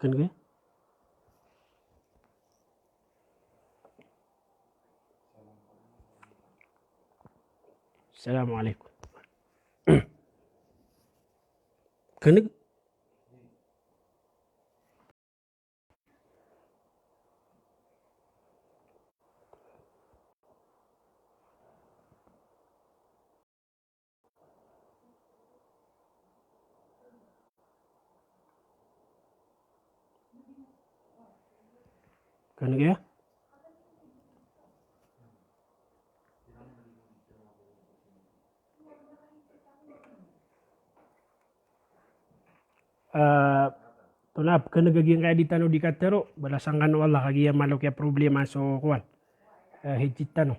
kan gue. Assalamualaikum. Kan gue. Tunap kan gaging kaya di tano di katero balasangan wala kagi malok ya problema so kuan hijit tano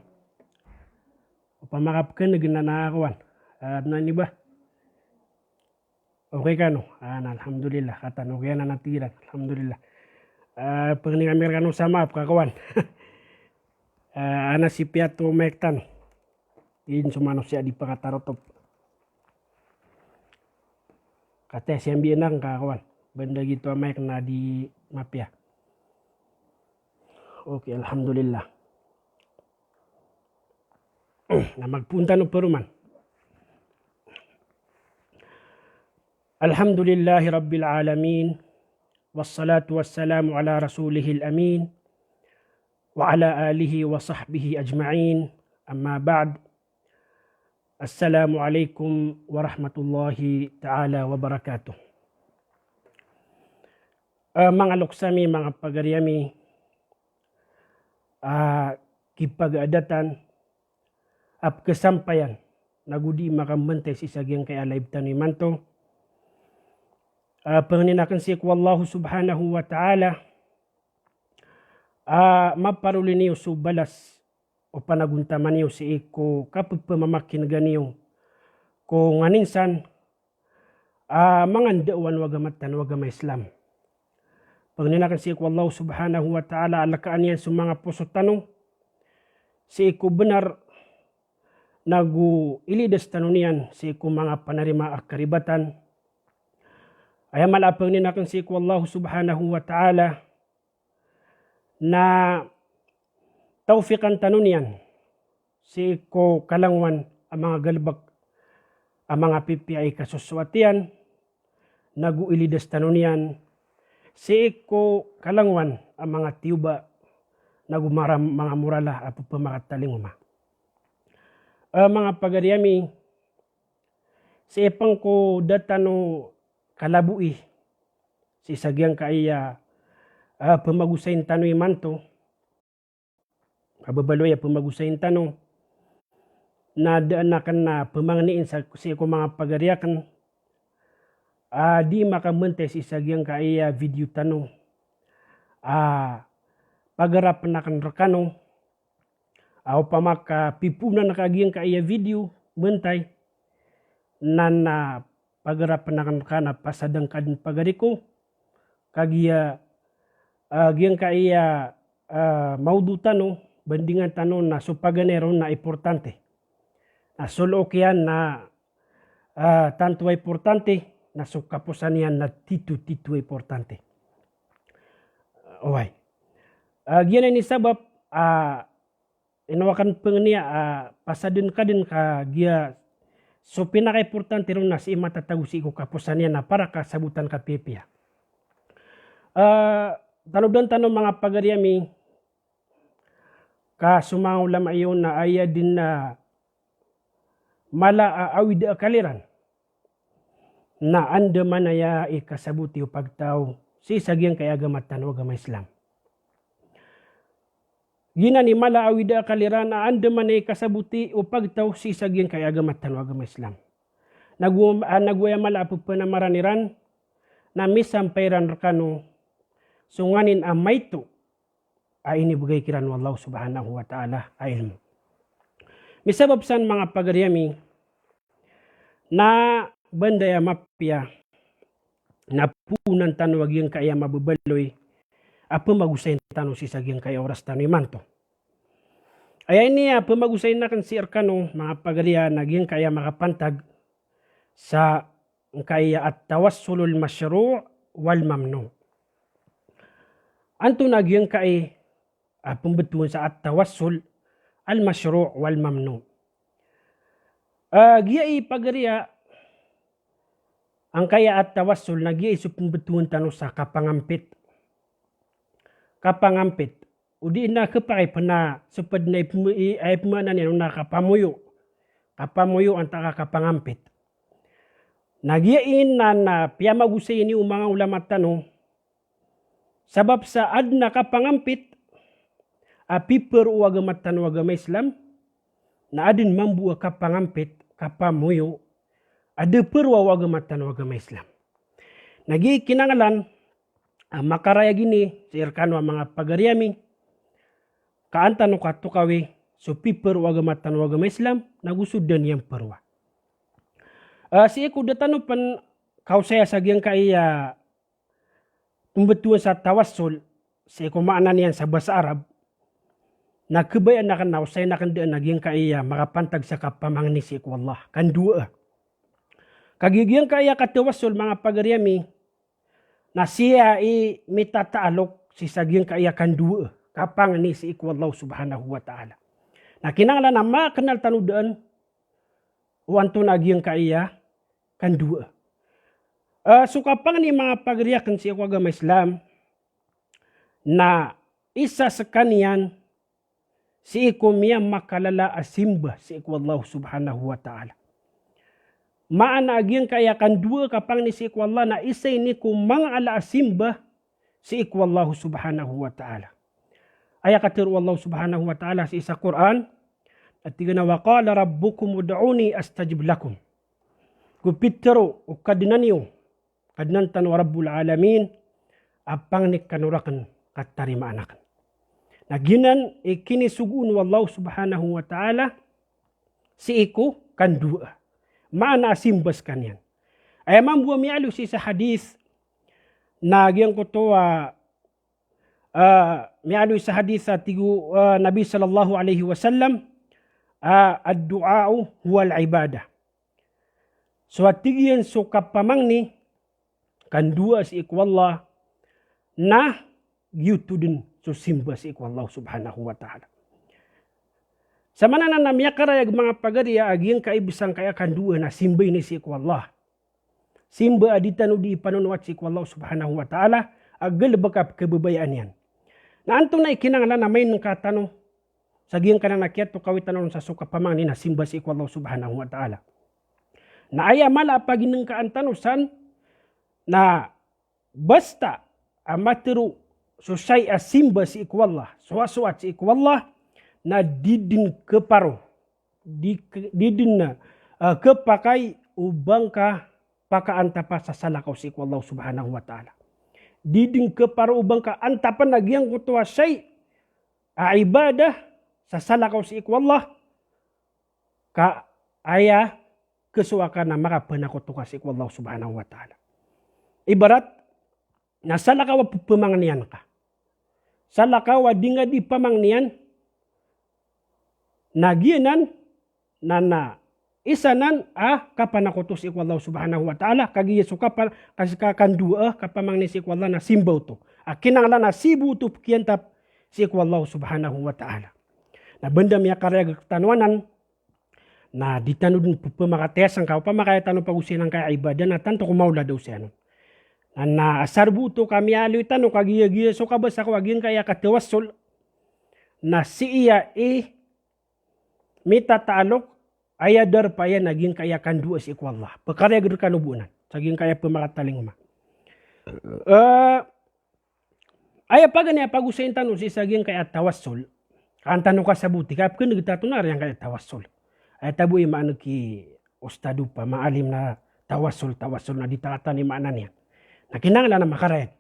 pamakap kan gina na kuan na ni ba okay kano alhamdulillah kata no kaya na natiran alhamdulillah pagni kami kano sama ka kawan ana si piato mektan in sumano siya di pakatarotop kata siya bienang ka kawan benda gitu amek na di mapia. Oke, alhamdulillah. Na magpunta no peruman. Alhamdulillahi rabbil alamin. Wassalatu wassalamu ala rasulihil amin. Wa ala alihi wa sahbihi ajma'in. Amma ba'd. Assalamualaikum warahmatullahi ta'ala wabarakatuh. Mga luksami, mga pagaryami, kipagadatan, ap kesampayan, nagudi makambantay si sagyang kaya live tanay manto. Panginakan si Wallahu subhanahu wa ta'ala, maparuli niyo subalas o panaguntaman niyo si iko kapag pamamakin ganiyo ko nganinsan, mangandawan wagamatan wagama Islam. Panginakan si Allah subhanahu wa ta'ala alakaan yan sa mga puso tanong. Si iku benar nagu ilidas tanong niyan si iku mga panarima akaribatan. Ay malapang ninakan si iku Allah subhanahu wa ta'ala na taufikan tanong niyan si iku kalangwan ang mga galbak ang mga pipi ay kasuswatian nagu ilidas tanong niyan si iko kalangwan ang mga tiyuba na gumaram mga murala at pamakatalinguma. Mga pagaryami, si ipang ko datano kalabui, si sagyang kaya pamagusayin tano imanto, kababaloy pamagusayin tano, na daanakan na pamangniin sa si iko mga pagaryakan, di makamante si sagyang kaya video tanong pagarap na kan rekano o pamaka pipunan na kagyang kaya video mentay na pagarap na kan rekana pasadang kadin pagariko kagya gyang kaya maudu tanong bandingan tanong na supaganero na importante na solo kyan na tanto importante na sukapusan yan na titu importante. Alright. Gyan ni sabab inawakan pengnia pasadun kadin ka gya so pinaka-importante ron na si matatagusi ko kapusan yan na para kasabutan ka pipia. Tanudan tanong mga pagaryami ka sumangaw lam ayon na aya din na mala awid akaliran. Na anda manaya ikasabuti o pagtaw si sagyang kay agamatan o agama Islam. Gina ni mala awida kalira na anda manaya ikasabuti o pagtaw si sagyang kay agamatan o agama Islam. Nagwaya mala po pa na maraniran na misampairan rekano sunganin amay to ay inibigay kiran wallahu subhanahu wa ta'ala ay ilmu. Misabab san mga pagaryami na bandaya mapya na punan tanwag yung kaya mababaloy pamagusayin tanong si sagyang kaya oras tanong imanto. Ay niya pamagusayin na kan si arkano mga pagarya naging kaya makapantag sa kaya at tawassulul masyru' wal mamnu. Anto nagyang kay pembetulan sa at-tawassul al-masyru' wal mamnu. Giya pagariya ang kaya at-tawassul nagya isu pembetulan tano sa kapangampit. Kapangampit. Udi na kapay pena supad na ay pemanan yan na kapamuyo. Kapamuyo ang kapangampit. Nagyain na piyamagusay ni mga ulama tano sabab sa adna kapangampit piper o agamat tano agama Islam na adin mambu kapangampit kapamuyo ada perwa agamat tano agama Islam. Nagi kinangalan makaraya gini sirkano mga pagariami kaantano katukawi so piper o agamat tano agama Islam nagusudan yang perwa. Si aku datano pan kau saya sagyang kaya pembetulan sa tawassul si aku makna niyan sa bahasa Arab na kebayan na kanaw saya na kandaan nagyang kaya makapantag sa kapamangni si aku Allah kan dua. Kagigyang kaya katawassul mga pagariami na siya mitataalok si sagyang kaya kan dua kapangni si aku Allah subhanahu wa ta'ala. Na kinanglan na makanal tanudaan wanto nagyang kaya kan dua. Sukapang ni mga pagriyakan si agama Islam na isa sa kaniyan si ikumiyang makalala asimba si Allah subhanahu wa ta'ala. Maana agyang kaya kan dua kapang ni si Allah na isa ini kumang ala asimba si Allah subhanahu wa ta'ala. Ayat kata Allah subhanahu wa ta'ala sa isa Quran at tiga na waqala rabbukum ud'uni astajib lakum. Kupitero o kadinaniyo kadinantan wa rabbul alamin apang ni kanurakan katarima anakan. Naginan ikinisugun wallahu subhanahu wa ta'ala si iku kan dua. Maana simbas kanyan. Ay mambuwa mialu si sa hadis na gyang ko to mialu sa hadis sa tigu Nabi sallallahu alaihi wasallam ad-du'a'u huwal ibadah. So atigian so kapamangni kan dua si ikwallah na yutudin so simba si ikwallah subhanahu wa ta'ala. Sa manana na miyakarayag mga pagariya agyang kaibisang kaya kan dua na simba ini si ikwallah. Simba aditanu di panunwat si ikwallah subhanahu wa ta'ala agal bakap kebabayaan yan. Na antong na ikinanglan na may nangkatano sa giyang kanang nakiat to kawitanong sa suka pamangni na simba si ikwallah subhanahu wa ta'ala. Na aya mala paginang kaantanusan na basta amatiru susay asimba si ikwallah suwasuat si ikwallah na didin keparo didin na kepakai ubang ka pakaantapa sa salakaw si ikwallah subhanahu wa ta'ala. Didin keparo ubang ka antapan nagyang kutuwa say ibadah sa salakaw si ikwallah ka aya kesuakan na makapanakot si Allah subhanahu wa ta'ala. Ibarat na salakaw pamangnian ka. Salakaw dinga di pamangnian nagianan na isanan kapanakoto si Allah subhanahu wa ta'ala kagiya suka kasikakan dua kapamangni si Allah na simbaw to. Kinanglan na sibu to kiantap si Allah subhanahu wa ta'ala. Na benda miya karya tanwanan na ditano din pamakatesan ka pamakaya tano pagusin ng kaya ibadah na tanto kumaula daw siya. Na asarbuto kami aloy tano kagiya-giya so kabasa ko aging kaya katawassul na siya mitataalok ayadar pa yan naging kaya kandua si ikwallah. Pagkarya gado kanubunan. Saging kaya pamakataling ma. Aya pagani pagusin tano si saging kaya tawassul. Kantano ka sa buti kaya kung nagtatunar yang kaya tawassul. Ay tabu imaano ki ustadu pa maalim na tawassul na ditatan imaanan yan. Na kinanglan na makarayat.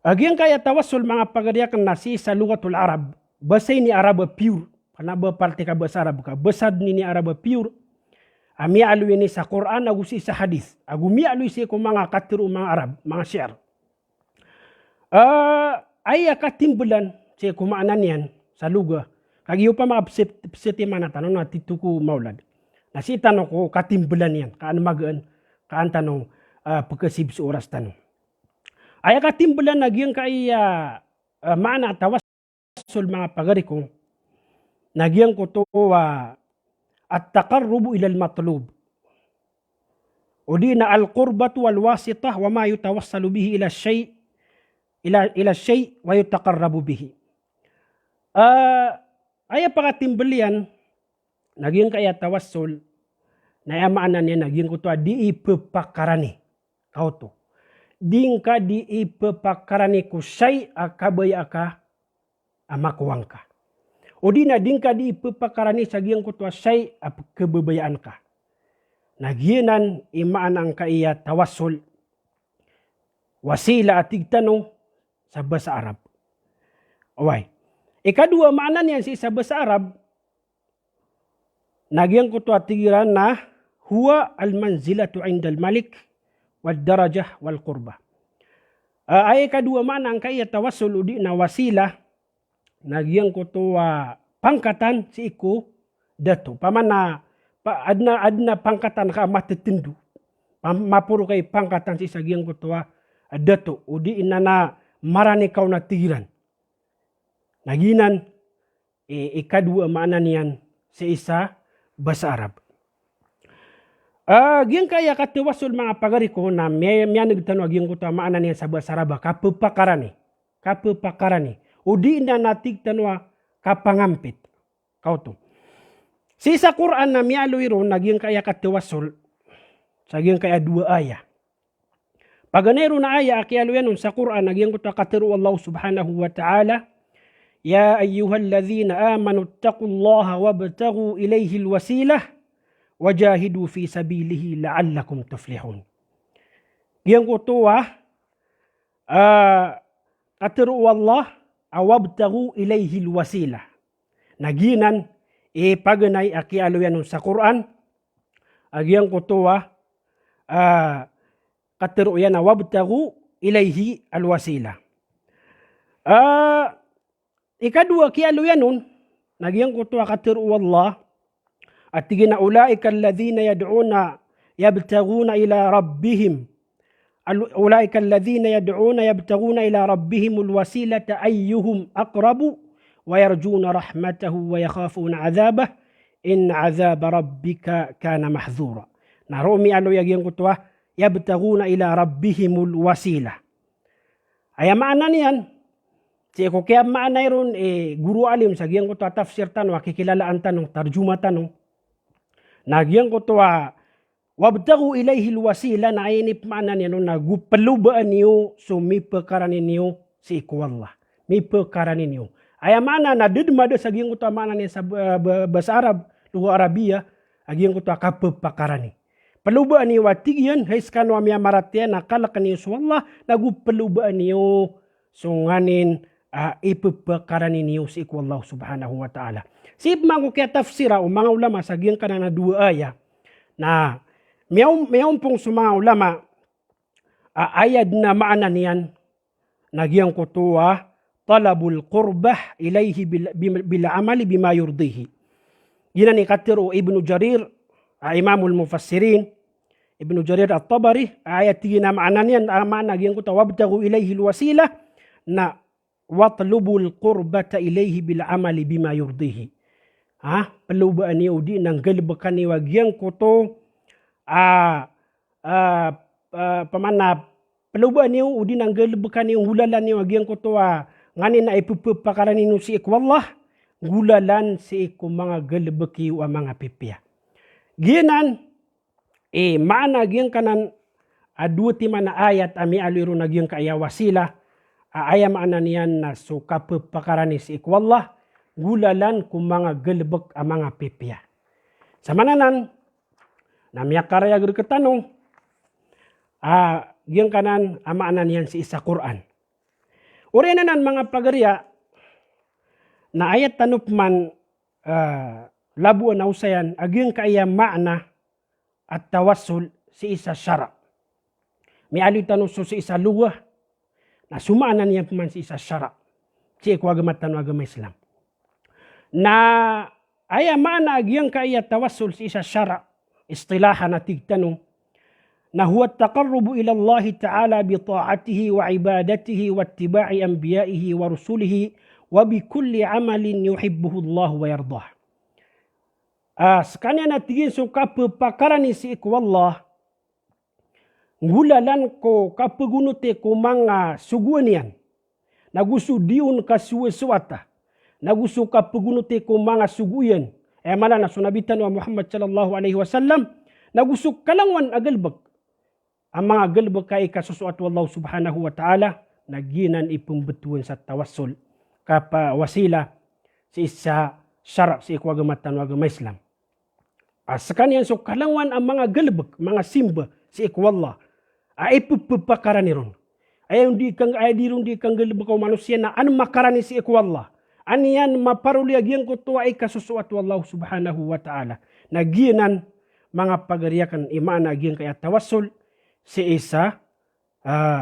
Agyang kaya tawassul mga pagadiakan nasi sa lugatul Arab. Basay ni Arab pure. Kanaba parte ka bahasa Arab ka. Basad ni Arab pure. Ami alu ini sa Quran agusi sa hadis. Agumi alu isi ko mga katiru mga Arab. Mga syiar. Ay katimbulan si kumaanan yan sa luga. Kagiyo pa mga psiti mana tanong na tituku maulad. Nasi tanong ko katimbulan yan. Kaan magaan. Kaan tanong pagkasib sa oras tanong. Aya katimbulan nagyang kaya mana tawassul mga pagari ko, nagyang ko to at-taqarrubu ila al-matlub. O di na al-qurbatu wal-wasitah wa ma yutawassalu bihi ila shay ila shay wa yutaqarrabu bihi. Aya pakatimbalian nagyang kaya tawassul na yamaanan niya nagyang ko to di ipapakarani kau to. Dingka di ipapakarani ko shay akabaya ka amakuwang ka. O di na dingka di ipapakarani sa giyang ko to shay kebabayaan ka. Nagyanan imaan ang kaya tawassul wasila at tigtanong sa bahasa Arab. Away. Ikadua maanan niyan sa bahasa Arab, nagyang ko to atigiran na huwa al-manzilatu indal malik wal darajah wal qurba. Ay kadua mana ang kaya tawassul udi na wasila nagyang ko to pangkatan si iku dato pamana adna pangkatan ka matitindu mapuro kay pangkatan si sagyang ko to dato udi inana marani kau na tigiran naginan ikadua mana niyan sa isa bahasa Arab. Giyang kaya katiwasul mga pagari ko na may nagtanong giyang ko tamaan niya sa bahasa Arab kapapakarani. O di na natig tanwa kapangampit. Kau to. Si sa Quran na mialuiro na giyang kaya katiwasul sa giyang kaya dua aya. Paganero na aya akialuyan sa Quran na giyang ko katiru Allah subhanahu wa ta'ala. Ya ayyuhalladzina amanu taqullaha wabtaghu ilayhi alwasilah wajahidu fi sabilihi la'allakum tuflihun. Yang kutuwa katiru Allah awabtaghu ilayhi alwasilah. Naginan paganay akialuyan sa Quran agyang kutuwa katiru yan awabtaghu ilayhi alwasilah. Ikadua kialuyan nun nagyang kutuwa katiru Allah at tigina ulaika alladhina yad'una yabtaguna ila rabbihim ulaika alladhina yad'una yabtaguna ila rabbihim alwasilata ayyuhum aqrabu wa yarjuna rahmatahu wa yakhafuna 'adzabah in 'adzaba rabbika kana mahdzura. Narumi alo yagyang kutuwa yabtaguna ila rabbihim alwasila. Aya maana niyan si ko kaya maanay ron guru alim sa giyang ko to tafsir tanong kikilalaan tanong tarjuma tanong nagyang ko to wabtaghu ilayhi alwasila na ayinip maanan niya no nagupalubaan niyo so may pagkaranin niyo si ikwallah may pagkaranin niyo aya maana na didmada sa giyang ko to maanan niya sa bahasa Arab lugo Arabia agiyang ko to kapapakarani palubaan niyo watigyan haiskan wa miya maratian nakalakan niyo so wallah nagupalubaan niyo so nganin ipapakaranin niyo si ikwallah subhanahu wa ta'ala. Sip mga kaya tafsira o mga ulama sa giyang ka na dua aya na mayroon pong sa mga ulama ayad na maanan niyan na giyang kutuwa talabul qurbah ilayhi bil amali bima yurdihi. Yan ni katiru Ibnu Jarir Imamul Mufassirin Ibnu Jarir at-Tabari ayat na maanan niyan maana giyang kutuwa wabtaghu ilayhi alwasila na watlubul qurbata ilayhi bil amali bima yurdihi. Pelubaan niyo di nang galbakan ni wagyang koto pamana pelubaan niyo di nang galbakan ni hulalan ni wagyang koto nganin na ipupapakaran niyo si ikwallah gulalan si iku mga galbaki wa mga pipya. Ginan maana gyang kanan aduti man ayat ami aliru nagyang kaya wasila ayam anan yan na so kapapakarani si ikwallah gulalan kung mga galbak ang mga pipya. Sa mananan na miyakaraya gerketanong yung kanan amaanan yan si isa Quran. Uri nanan mga pagarya na ayat tanupman labuan na usayan agyang kaya maana at tawassul si isa syara. May aliw tanong so si isa luwa na sumaanan niya man si isa syara. Si iko agamat tanong agama Islam. Na aya maana agyang kaya tawassul si isa syara istilahan na tigtanong na huwa taqarrubu ila Allah ta'ala bi ta'atihi wa ibadatihi wa ittiba'i anbiya'ihi wa rusulihi wa bi kulli amalin yuhibbuhu Allah wa yardah. Sekanya natigin so kapapakaran si iku Allah ngulalan ko kapagunute ko mga suguanian nagusu diun kasuwata nagusu kapagunute ko mga suguyan mana na sunabitan wa Muhammad sallallahu alaihi wasallam nagusu kalangwan agalbag ang mga galbag kay kasusuat wallahu subhanahu wa ta'ala naginan ipumbetuan sa tawassul kapa wasila si isa syara si iku agamatan wa agama Islam. Sekanian so kalangwan ang mga galbag mga simba si iku Allah ay pupapakaran niron. Ayaw di kang galbag o manusia na an makarani si iku Allah. Aniyan maparuliagyan ko to ay kasusuat wallahu subhanahu wa ta'ala. Naginan mga pagariakan imaan agyan kaya tawassul si isa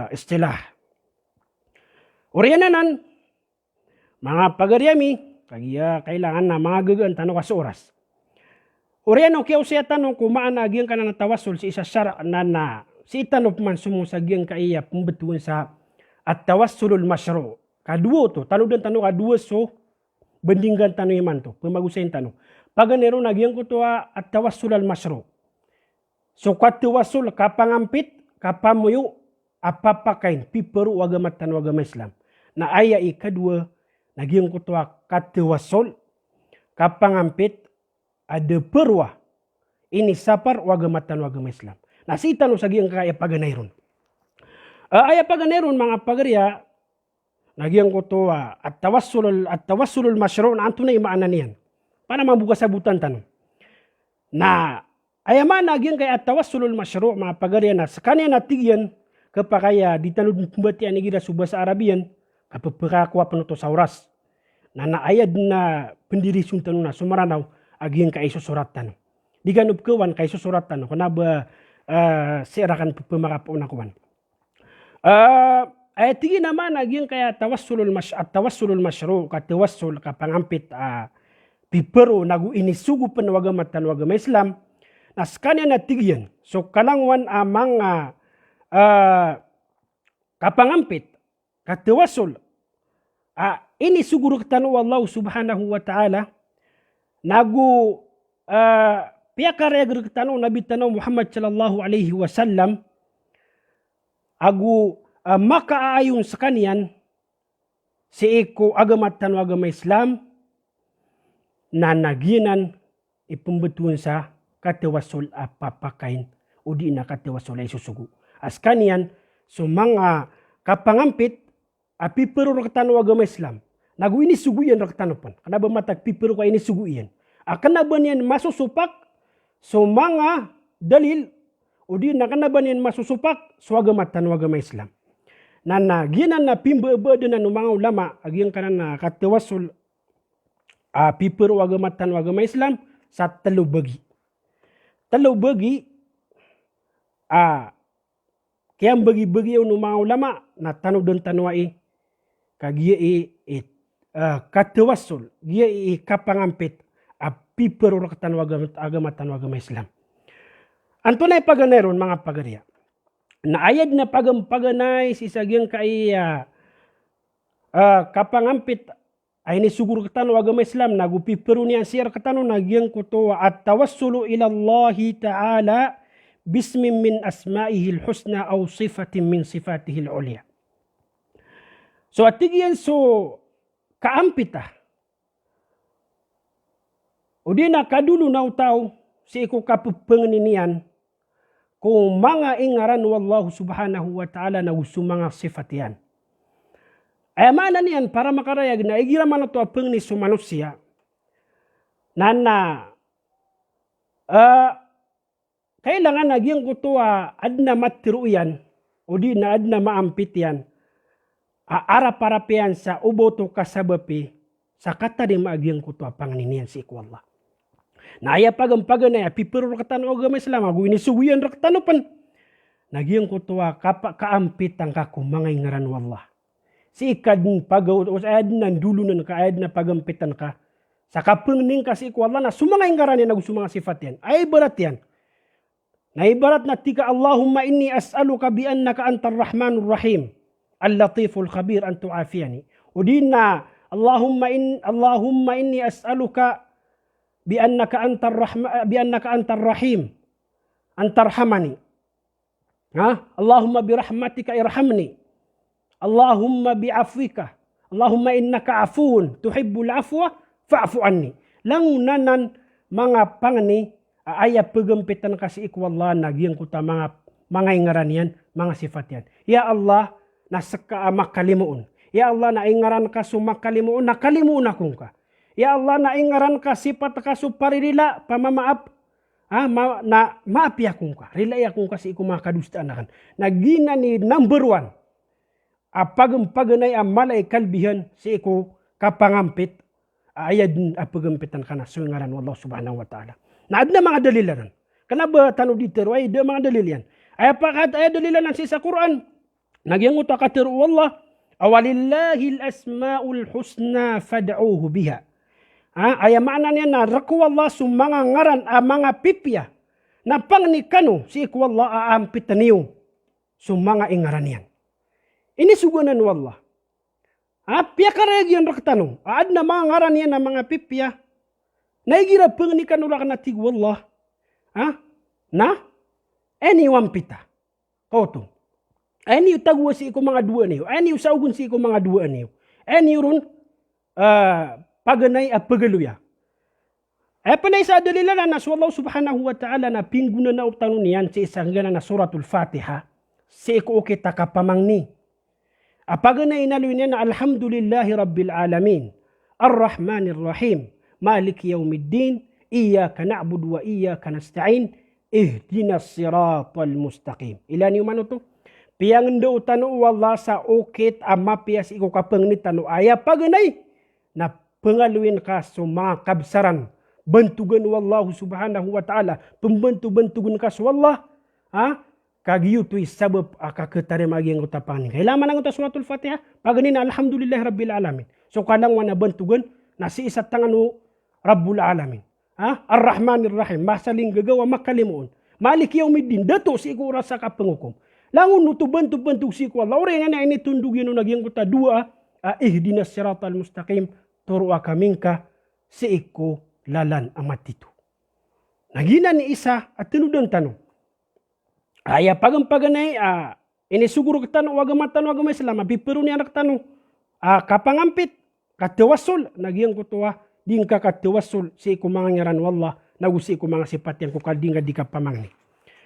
istilah. Uriananan mga pagariami kaya kailangan na mga gagaan tanong kas oras. Uriano kaya siya tanong kung maanagyan ka na tawassul si isa syara na si itanop man sumusagyan ka iya pumbetuan sa at tawassulul masyru'. Kaduo to, tanong dan tanong kaduo so bendinggan tanong iman to, pemagusayin tanong. Paganero nagyan ko to at tawassulul masyru'. So katawassul kapangampit, kapamuyo, apapakain, piperu wagamatan wagama Islam. Na aya ikadua, nagyan ko to katawassul, kapangampit, ada perwa ini sapar wagamatan wagama Islam. Nah si tanong sagyang kaya paganayron. Aya paganayron mga pagarya, nagyan ko to at tawassulul masyru' na anto na imaanan niyan. Para mabuka sabutan tanong. Na ayaman nagyan kaya at tawassulul masyru' mga pagarya na sakanya natigyan kapakaya di tanong pembatian igira subasa Arabian kapapakakwa penuto sa oras. Na naayad na pendiri suntan na sumaranaw agian kay susuratan. Di ganub kawan kay susuratan ko na ba sirakan pemakapuan kawan. Ay tigi naman agian kaya tawassulul masyru' ka tawassul ka pangampit pipero nagu inisugo pen wagamatan wagama Islam. Nas kanya na tigian. So kalangwan amang kapangampit ka tawassul ini suguro tanu Allah subhanahu wa ta'ala nagu piyakare tanu Nabi tanu Muhammad sallallahu alaihi wasallam agu makaayon sa kanian si iko agamatan agama Islam na naginan ipumbetuan sa katawassul apapakain o di na katawassul ay susugo. As kanian so mga kapangampit pipero rakatano agama Islam nagu ini suguyan rakatano pan kanaba matag pipero ka ini suguyan. Kanaba niyan masusupak so mga dalil o di na kanaba niyan masusupak so agamatan agama Islam. Na ginan na pimbebede na mga ulama agian kanan na katawassul pipero agamatan agama Islam sa talubagi. Talubagi kaya bagi-bagi yung mga ulama na tanong doon tanwai kagiya katawassul giya kapangampit pipero rakatan agamatan agama Islam. Anto na paganeron mga pagarya. Naayad na paganay si sagyang kaya kapangampit ay ni sugur katano agama Islam nagupipero niya siya katano nagyang kuto at tawassulu ila Allah ta'ala bismin min asma'ihil husna aw sifatin min sifatihil ulya. So atigyan so kaampita. O di na kadulo na utaw si iko kapupanginian kung mga ingaran wallahu subhanahu wa ta'ala na gusto mga sifat yan. Ay mana niyan para makarayag na igira man ito apang ni sumanusia na kailangan nagyang kuto adna matiru yan o di na adna maampit yan ara-parapian sa uboto kasabapi sa kata di maagyang kuto apang niniyan si iku Allah. Na aya pagampagan na pipero rakatan agama Islam agu ini suguyan rakatan pan nagyang kuto kaampit ang kakumangay ngaran wallah. Si ikad pagaw o sa ayad na dulo na kaayad na pagampitan ka sa kapengning kasi iku Allah na sumangay ngaran yan nagu sumanga sifat yan ay berat yan. Na ibarat na tika Allahumma inni as'aluka bi annaka antar rahmanur rahim al-latiful khabir an tu'afiyani. Udin na Allahumma inni as'aluka bi annaka antar rahim antarhamani. Allahumma bi rahmatika irhamni. Allahumma bi afwika. Allahumma innaka afuun tuhibbul afwa fa'fu anni. Langunanan mga pangani aya pegempitan kasih iku Allah nagyang kuta mga ingaran yan, mga sifat yan. Ya Allah, nasaka makalimuun. Ya Allah, naingaran ka sumakalimuun, nakalimuun akong ka. Ya Allah, naingaran ka sifat ka suparirila, pamamaap, na maapi akong ka. Rilay akong kasi iku mga kadustaan akan. Nagina ni number 1. Apagam-paganay ang malay kalbihan si iku kapangampit. Ayad apagampitan ka na suingaran wallahu subhanahu wa ta'ala. Na adna mga dalilan. Kanaba tanu dito ay da mga dalilian. Ay pakat ay dalilan sa Quran. Nagyang uta katiru wallah awalillahi al-asmaul husna fad'uhu biha. Ay makna niya na raku wallah sumanga ngaran mga pipya na pangnikano si iku wallah aampitan niyo sumanga ingaran yan. Ini sugunan wallah. Pia karagyan raktanong. Aad na mga ngaran yan na mga pipya. Naigira pangnikan ulah na tig wallah. Na? Anyone pita. Koto. Any tagwa si iku mga dua niyo. Any saugun si iku mga dua niyo. Any run paganay pagaluya. Panay sa dalilan na wallahu subhanahu wa ta'ala na pingguna na uptanong niyan sa isang gana na suratul Fatiha. Si iku kita kapamangni. Apaganay inaluin niya na alhamdulillahi rabbil alamin. Ar-Rahmanir Rahim. Malik yaumiddin. Iyaka na'budu wa iyaka nasta'in. Ihdinas siratal mustaqim. Ilan yung mano to? Piyang ndo tanu wallah sa ukit amapias iko kapangni tanu aya paganay. Na pengaluin ka sa mga kabsaran. Bantugan wallahu subhanahu wa ta'ala. Pembantu-bantugan ka sa wallah. Kagiyo to'y sabab kakatarim agi ang utapanin. Kailaman ang suratul Fatiha. Paganin alhamdulillah rabbil alamin. So kanang wana bantugan na si isa tangano rabbul alamin. Ar-Rahmanir Rahim. Masaling gagawa makalimuon. Malik yaumiddin. Dato si iku rasa ka pengukum. Langun nutu bantu si iku Allah. Orang nga ini tundug yun nagyang kuta dua. Ihdinas siratal mustaqim. Turu'a kamingka si iku lalan amat itu. Nagina ni isa at tinudang tanong. Aya pagampaganay ini siguro katano wagamatan wagamay Islam bipero ni anak tano kapangampit katawassul nagyang kutuwa din ka katawassul si iku mga ngaran wallah nagusi iku mga sifat yang kukaldinga di kapamangni.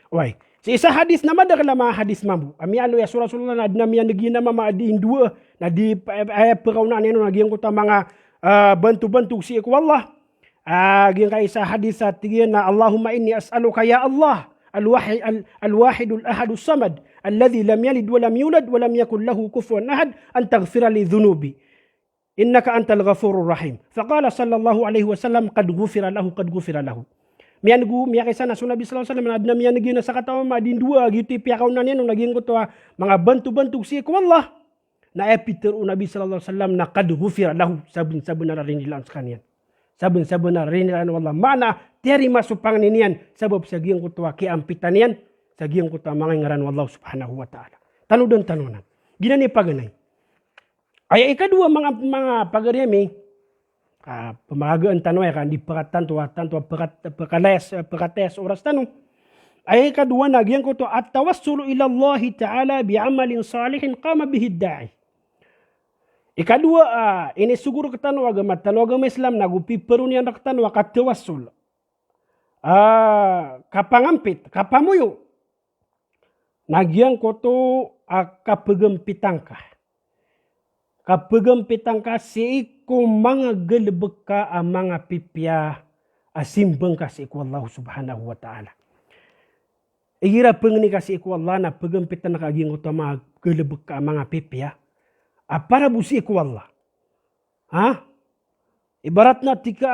Oy, si isa hadis na madakala mga hadis mamu. Ami alo ya Rasulullah na adnamiyan nagina mama adiin dua na di peraw na nino nagyang kuta mga bantu-bantu si iku wallah. Gyang ka isa hadis sa tigyan na Allahumma inni as'aluka ya Allah الواحد الأحد الصمد الذي لم يلد ولم يولد ولم يكن له كفوا أحد أن تغفر لي ذنوبي إنك أنت الغفور الرحيم فقال صلى الله عليه وسلم قد غفر له miyangu miyakisana sa Nabi sallallahu alaihi wasallam adna miyangi na sa katawa madin dua gitu piakaw na niyan naging ko to mga bantu si ko wallah na epiter Nabi sallallahu alaihi wasallam na qad ghufira lahu sabun na rin nila sa kanya sabun na rin nila wallah mana tiari masuk panginian sebab sagiyang kutuwa kiampitan yan sagiyang kutuwa mga ngaran wallahu subhanahu wa ta'ala. Tanudon tanunan. Ginani paganay. Ay ikadua mga pagariyami pamagaan tanong ay kan di tanto pekates oras tanong. Ay ikadua nagyang kutuwa at tawassulu ila Allah ta'ala bi'amalin salihin qama bihi da'i. Ikadua ini siguro katano agama Islam nagupi perunian katano katawassul. Kapangampit, kapamuyo. Nagyang ko to kapagampitan ka si iku mga galibag ka mga pipya asimbang ka si iku Allah subhanahu wa ta'ala. Igira pangni ka si iku Allah na pagampitan na kagyang ko to mga galibag ka mga pipya. Para busi iku Allah. Ibarat na tika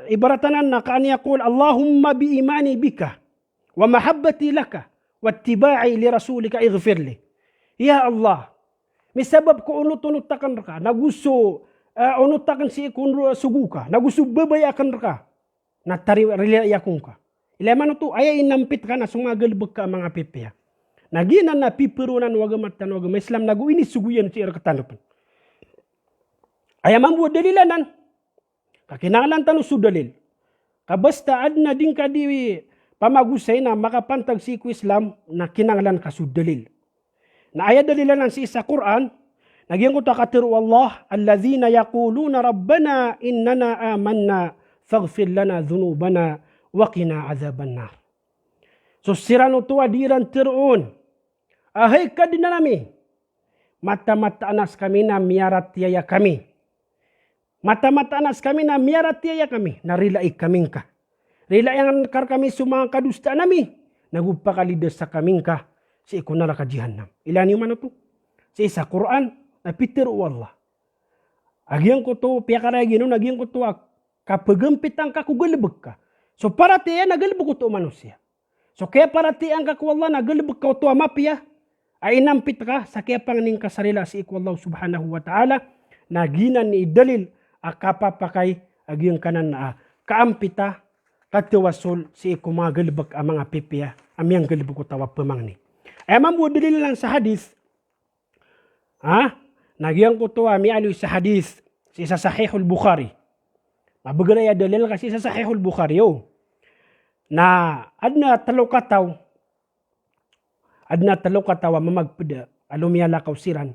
ibaratanan na kaaniya kul Allahumma bi imani bika wa mahabbati laka wa ittiba'i li rasulika ighfirli. Ya Allah, misabab ko unut-unutakan ka, nagusto unutakan si ikun suguka, nagusto babayakan ka, natari rilaya kong ka. Ileman tu aya inampit ka na sumagalbag ka mga pipiya. Naginan na piperunan wagamat tan wagam Islam nagu ini suguyan ci erkatanupan. Aya mambu dalilanan. Kakinahanglan tanu sudalil. Kabasta adna din ka di pamagusay na makapantag si Islam na kinanglan ka sudalil. Na aya dalilanan si isa Quran. Nagyan ko takatiru Allah allazina yaquluna rabbana innana amanna faghfir lana dhunubana waqina azaban nar. So sirano tu adiran terun. Ahai kadina nami. Mata-mata anas kami na miarat tiaya kami. Mata-mata anas kami na miarat tiaya kami. Narilai kaming ka. Rila yang kar kami sumang kadusta nami. Nagupakalidas sa kaming ka. Si ikunara ka jihannam. Ilan yung mana tu? Si isa Quran. Napitiru Allah. Agian ko to piyakara gino. Agian ko to kapagampitan ka kugalibag ka. So para tiya nagalibag ko to manusia. So kaya para tiya ka ku Allah nagalibag ka to amapya. Ay inampit ka sa kaya panganing kasarila si iku Allah subhanahu wa ta'ala. Naginan ni dalil akapapakay agian kanan na kaampita katiwasul si iku mga galibag ang mga pipiya. Amiyang galibag ko tawa pamang ni. Ay mambu dalil lang sa hadis. Nagyan ko to amiano sa hadis. Sa Sahihul Bukhari. Mabagala ya dalil kasi sa Sahihul Bukhari yo. Na adna talo kataw mamagpada alumiyala kausiran.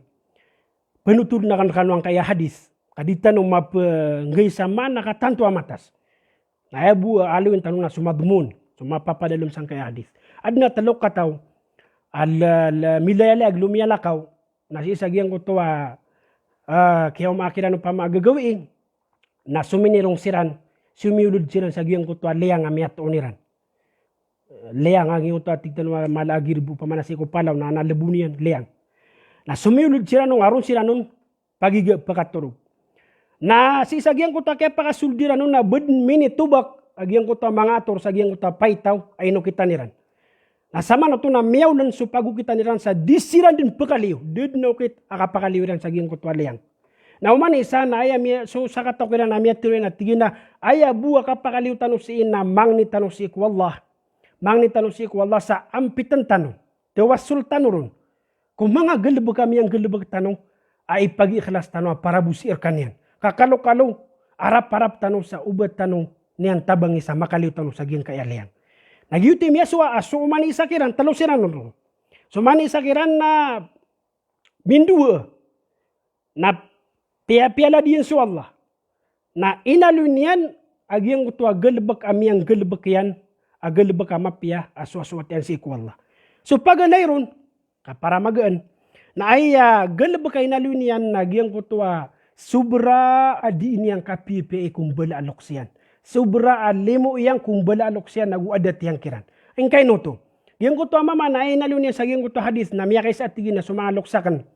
Penutur na kanang kaya hadis. Kadita no ngay sama nakatanto amatas. Na bu aluin tanong na sumadmun. Sumapapadalom sang kaya hadis. Adna talo kataw milayala aglumiyala kaw. Nasisagyan ko to kaya umakira no pamagagawin. Na suminirong siran. Sumiulod siran sagyan ko to liyang amiyat oniran. Leyang ang ito tigtan malagir bu pamanasi ko palaw na nalabunian leyang. Na sumiulod sila nung aron sila nun pagiga pakaturog. Na sisagyan ko ta kaya pakasuldiran nun na bed minute tubak agyan ko ta mga ator sagyan ko ta paitaw ay no kita niran. Na sama na to na miyaw lang so pagu kita niran sa disiran din pakaliw. Did no kit akapakaliw ran sagyan ko ta leyang. Na umani sana aya miya so sa katakiran na miya tiruin at tigina aya buwa kapakaliw tanong siin na mangni tanong si iku Allah. Mangni tanong si iku Allah sa ampitan tanong. Tewasul tanurun. Kung mga galibag kami ang galibag tanong ay pag-ikhlas tanong para busir kanyan. Kakalo-kalo arap-arap tanong sa ubat tanong niyan tabang isa makaliw tanong sa giyang kayalian. Nagyuti miya suwa aso umani isa kiran talo siran nun. So mani isa kiran na binduwa na piala diyan su Allah. Na inalunian agyang utua galibag kami ang galibag yan agalibag amapya aswaswat yan si iku Allah. So pagalayron para magaan na ay galibag kay nalunian nagyang utua sobra adi ini ang kapipi kung bala aloksiyan. Sobra limo iyang kung bala aloksiyan naguadat yang kiran. Ang kay noto. Yang utua mama na ay nalunian sa gyang utua hadis na miya kay sa atigin na sumaloksakan.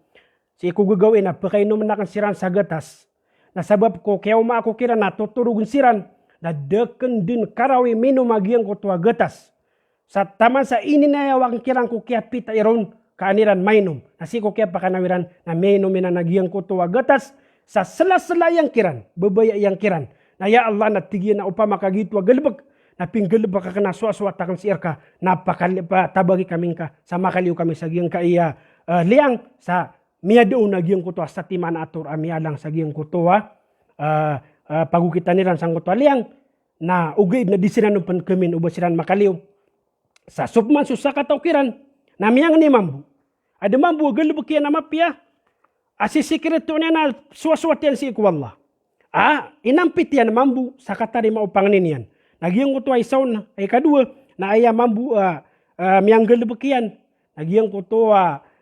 Si iku gagawin na pakainom na kan siran sa gatas. Na sabab ko kaya ako kiran na tuturugun siran. Na deken din karawi minum agyang ko tua gatas. Sa taman sa ini na yawang kirang ko kaya pita iron kaaniran mainom. Nasi ko kaya pakanawiran na mainom na nagyang ko tua gatas. Sa sela-sela yang kiran. Babaya yang kiran. Na ya Allah na tigyan na upama kagitwa galibag. Na pinggalibag ka na suaswatakan si irka. Tabagi kaming ka. Sa makaliw kami sa giyang kaya liang sa miya doon nagyang ko tua sa timan atur amialang sa giyang ko tua. Pagukita niran sang kuto liang na ugay na disinanupan kamin ubasiran makaliw. Sa supman susaka taukiran na miyang ni mambu. Ada mambu galibag kaya na mapya. Asisikreto niya na suwaswat yan si iku Allah. Inampit yan mambu sa katari maupanganin yan. Nagyang kuto ay saun ay kadua na aya mambu miyang galibag yan. Nagyang kuto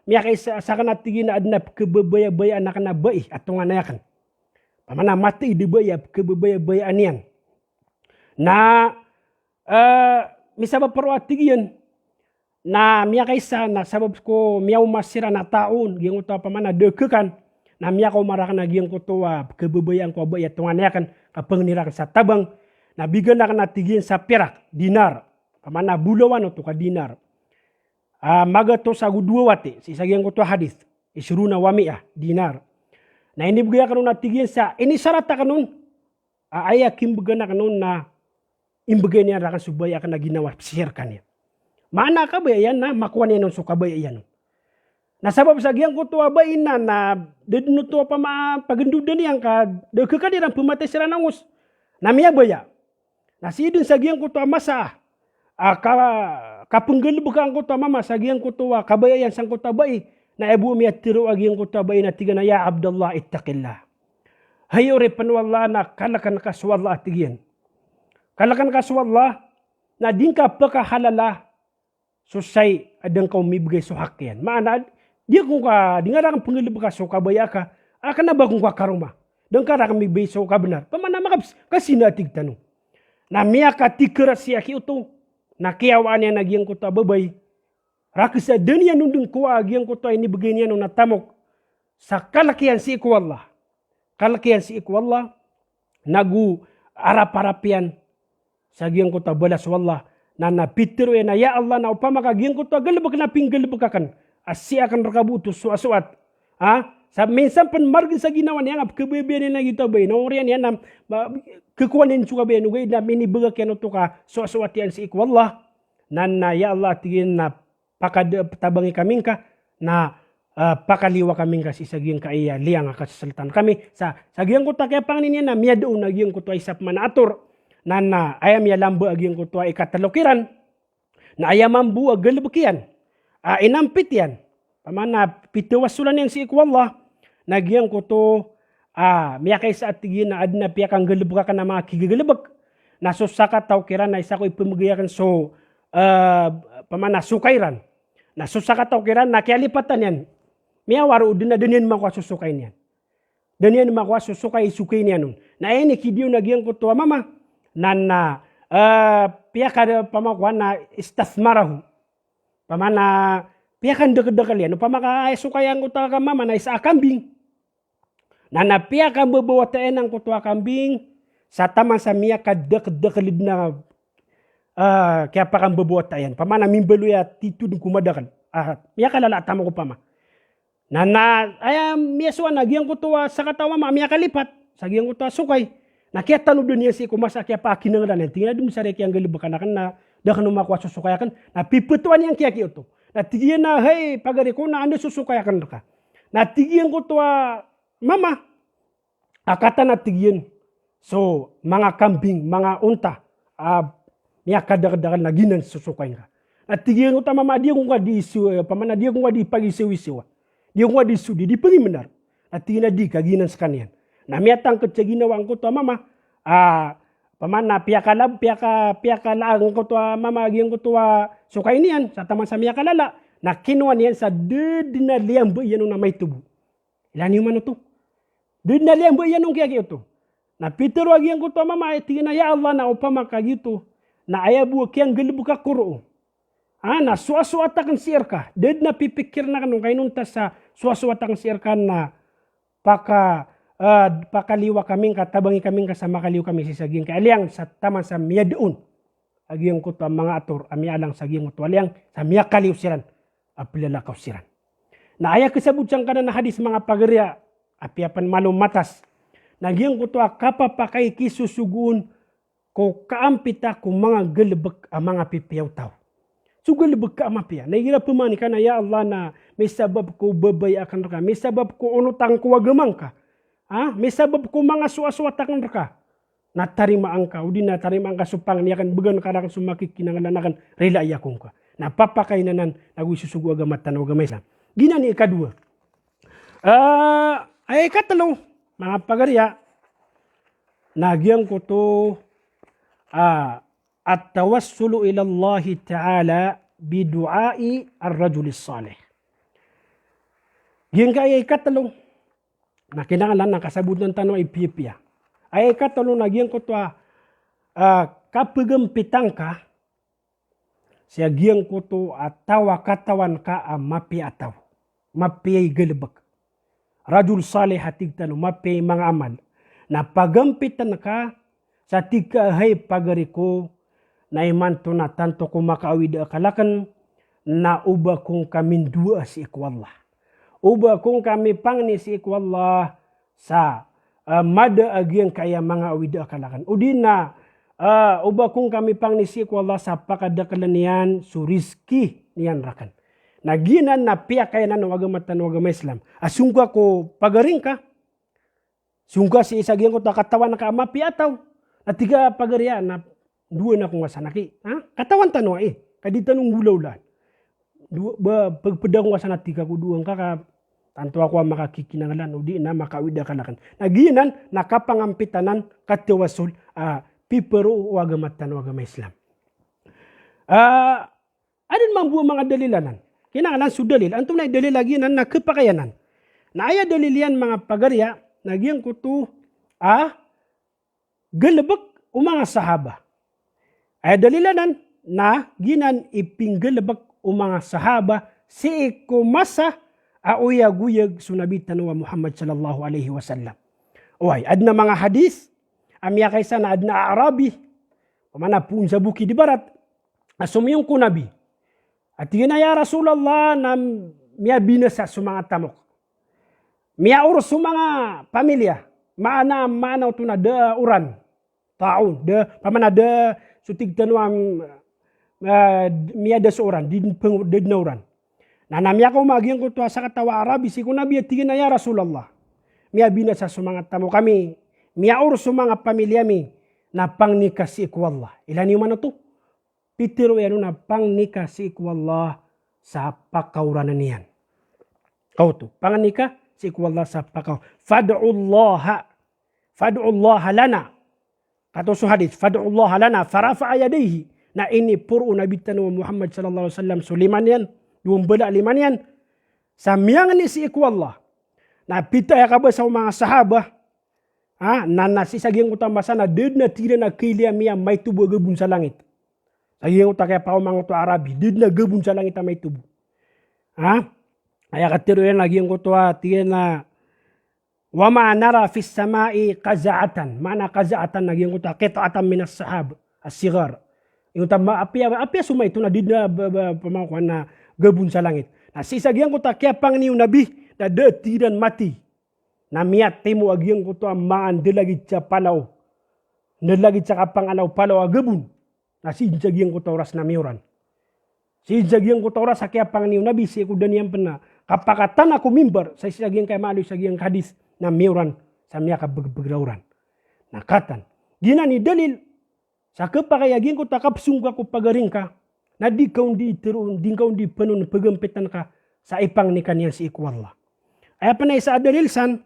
miya kay sa kanatigin na adnap kebabaya-baya anak na bai atong anayakan. Pamana mati di bayab kebabaya-bayaan yan. Na misabab perwatigian na miya kaysa na sabab ko miyaw masira na taon giyang utaw pamana dekekan na miya ko marakan na giyang ko tuwa kebabayaan ko bayat tungan yakan kapang nirakan sa tabang na bigan na natigin sa perak dinar pamana bulawan to ka dinar. Maga to sa gudua wate si sagiyang ko to hadis isruna wa mi'ah dinar. Na ini bugaya kanun natigin sa ini sarata kanun aya kim bugana kanun na imbagay niya rakan subaya akan naginawa sihir kanya. Mana ka ba yan na makuha niya nung suka ba yan. Nasabab sa giyang kutuwa ba ina na dednuto pa pagendudan yang ka dekekadiran pematay sira nangus. Namia ba ya? Nasidun sa giyang kutuwa masa kapenggelebekang kutuwa mama sa giyang kutuwa kabayayan sang kutuwa ba na ibu mi atiru agi yang kutuwa ba na tiga na ya Abdullah ittaqillah. Hayo re panwala na kalakan kaswallah tigian. Kalakan kaswallah na dingka pakahalala susay adang kau mibigay suhakyan. Maana dia kung ka dingarakan pengelebeka so kabaya ka akan na ba kung ka karuma. Dan kara kami beso ka benar. Pamana makap kasinatig tanong. Na miya ka tikerat siya ki uto. Na kiyawaan niya nagyang kutuwa babay. Rakisa dunia nundung kuwa agyang kutuwa ini begini nung natamok. Sa kalakihan si iku Allah. Kalakihan si iku Allah. Nagu arap-arapian. Sa agyang kutuwa balas wallah. Na napitiru na ya Allah na upama kagyang kutuwa galibak na pinggalibakakan. Asya akan rekabutu suat-suat. Sa minsan pun margin sa ginawa niya ngap kebebenin na gitu bay. Naurian yan na kekuanin suka bay. Nugay na minibagak yan ito ka suat-suat yan si iku Allah. Na ya Allah tingin na pakatabangi kaming ka na pakaliwa kaming ka si saging ka iya liang akasaltan kami. Sa saging ko ta kaya pangin niya na miya doon naging ko to isap manator. Na ayam ya lambo aging ko to ikatalokiran. Na ayam mambu agalabakian. Inampit yan. Pamana pitawasulan yan si iku Allah. Nagyang ko to miya kay sa atigin na adna piya kang galabaka ka na mga kigagalabak. Na susaka tau kiran na isa ko ipamagayakan so pamana sukairan. Na susaka tau kiran na kialipatan yan. Miya waru din na danian makuha susukay niyan. Danian makuha susukay sukay niyan. Na ini kidiyo nagyang ko to mama. Na piya ka pamakuha na istathmarahu. Pamana piya kan deket-deket yan. Pamaka sukayan ko ta ka mama na isa kambing. Na piya ka babawa tayo ng kutuwa kambing. Sa taman sa miya ka deket-deket na kaya pa kang babawa tayo. Pamana mimbalo ya titudong kumadakan. Miya ka lala tama ko pama. Ay miya suwan nagyang kutuwa sa katawa ma miya kalipat. Sa giyang kutuwa sukay. Na kaya tanong doon niya si kumasa kaya pa kinanglan. Tingnan doon sa reki ang galibakan na dakan umakuha susukayakan. Na pipetuan yang kaya kiyo to. Na tigiyan na hey pagari ko na ando susukayakan ka. Na tigiyan ko to mama. Akata na tigiyan. So mga kambing, mga unta. Miya kadakadakan na ginan susukayin ka. Na tigiyan ko ta mama dia kung ka di isu. Pamana dia kung ka di pag-isiw-isiwa. Dia kung ka di sudi. Di pangimenar. Na tigiyan na di kaginan sa kanyan. Na miya tangkat sa ginawang ko to mama. Pamana piyakala ko to mama agyang ko to sukay niyan sa taman sa miya kalala na kinuha niyan sa dinaliang ba yan na may tubo. Ilan yung mano to? Dinaliang ba yan kaya kito? Na pitero agyang ko to mama tingin na ya Allah na upama kagito na ayabu kiyang galibuka kuro. Na suwasuwata kang sirka. Ded na pipikir na kanong kainunta sa suwasuwata kang sirka na pakaliwa kaming katabangi kaming kasama kaliw kami si saging kaaliang sa taman sa miya doon. Agyang ko to mga ator amya lang saging mo to aliang sa miya kaliw siran apilalakaw siran. Na aya kasabut siyang kana na hadis mga pagarya apiapan malum matas. Nagyang ko to kapapakay kisusugun ko kaampita ko mga galibak mga pipiyaw tao. So galibak ka amapya. Nahihirap pumani ka na ya Allah na may sabab ko babay akan ka. May sabab ko unutang ko wagamang ka. May sabab ko mga suaswatakan ka. Natarima ang ka. Udi natarima ang kasupang niya kan bagan karakan sumakik kinangalanakan rela iyakong ka. Napapakay na nan nagwisusugu agamat tanaw gamay sa. Ginani ikadua. Ay katalo mga pagarya. Nagyang ko to at tawassulu ila Allah Ta'ala biduai ar-rajulis salih. Giyang kaya ikatalo. Na kinangalan ng kasabut ng tanong ay piya. Ay katalo nagyang ko to kapagampitan ka siya giyang ko to tawa katawan ka mapi ataw. Mapi ay galibak. Rajul salih hatig tanong mapi mga amal. Na pagampitan ka sa tigkahay pagari ko na imanto na tanto ko makaawid akalakan na uba kong kamindua si ikwallah. Uba kung kami pangni si ikwallah sa mada agyang kaya mga awid akalakan. Udi na uba kung kami pang nisi ku Allah sa pakadakalan niyan suriski niyan rakan. Naginan na piya kaya na agama tan agama Islam. Asungka ko pagaring ka. Sungka si isagian ko katawan na ka mapi ataw. Natiga pagariya na dua na kong masanaki. Katawan tanong kadita nung gulaw-ulan. Pagpeda ko masanati ka kuduang ka tanto ako ang makakikinangalan o di na makawida ka lakan. Naginan nakapangampitanan katiwasul pipero o agama tan agama Islam. Adin mang buong mga dalilanan. Kinangalan su dalil. Antum na dalil lagi nan nakapakayanan. Na aya dalil yan mga pagarya. Nagyan ko to galabak o mga sahaba. Aya dalilanan na ginan ipinggalabak o mga sahaba si ikumasa uyag-uyag sunabitan wa Muhammad sallallahu alaihi wasallam. Uy, adna mga hadis. Amya kaysa na adna Arabi. Pamana pun sa buki di barat. Asumiyong ko nabi. At yun na ya Rasulullah na miya binasa sa mga tamok. Miya urus sa mga pamilya. Maana ito na da uran. Taon. Pamana da sutig tanwam miya da sa uran. Di na uran. Na miya ko magiyan ko to sa katawa Arabi. Si ko nabi at yun na ya Rasulullah. Miya binasa sa mga tamok kami. Miya urus sa mga pamilya mi. Na pangnikasi ko Allah. Ilan yung man ito? Pitiro yan na pangnika si ikwallah sa pakawranan niyan. Kau to, pangnika si ikwallah sa pakaw. Fad'ullaha lana. Kato sa hadith, fad'ullaha lana farafa ayadihi. Na ini puro nabitan wa Muhammad sallallahu alaihi wasallam suliman yan. Duwang bala liman yan. Sa miyangan ni si ikwallah. Na pita ya kaba sa mga sahaba. Na nasisagyan ko tambasa na ded na tira na kilia miya may tubo gabun sa langit. Ayang utak kaya pa mga to Arabi, did na gabun sa langit may tubo. Ay katiro yan lagi yung kuto tiyan na wama nara fis samai qazaatan. Mana qazaatan lagi yung kuto qita'atan minas sahab as-sigar. Yung tama apya sumay ito na did na pamangkuan na gabun sa langit. Na sisagyan kuto kaya pang niyo nabi na detiran mati. Na miyat timo agyang kuto ang mga nilagit sa palaw. Nilagit sa kapang alaw palaw agabun. Na sinjagyan ko tauras na miuran. Sinjagyan ko tauras sa kaya pang niyo nabi si kudaniyan pa na kapakatan ako mimbar sa sinjagyan kay maalo sagyang hadis na miuran sa miya kabagrauran. Nakatan. Gina ni dalil sa kapakayagyan ko takapsungka ko pagaring ka na di kaun di itiroon, di kaun di panon pagampitan ka sa ipang ni kanyan si ikwallah. Ay pa na isa dalil san,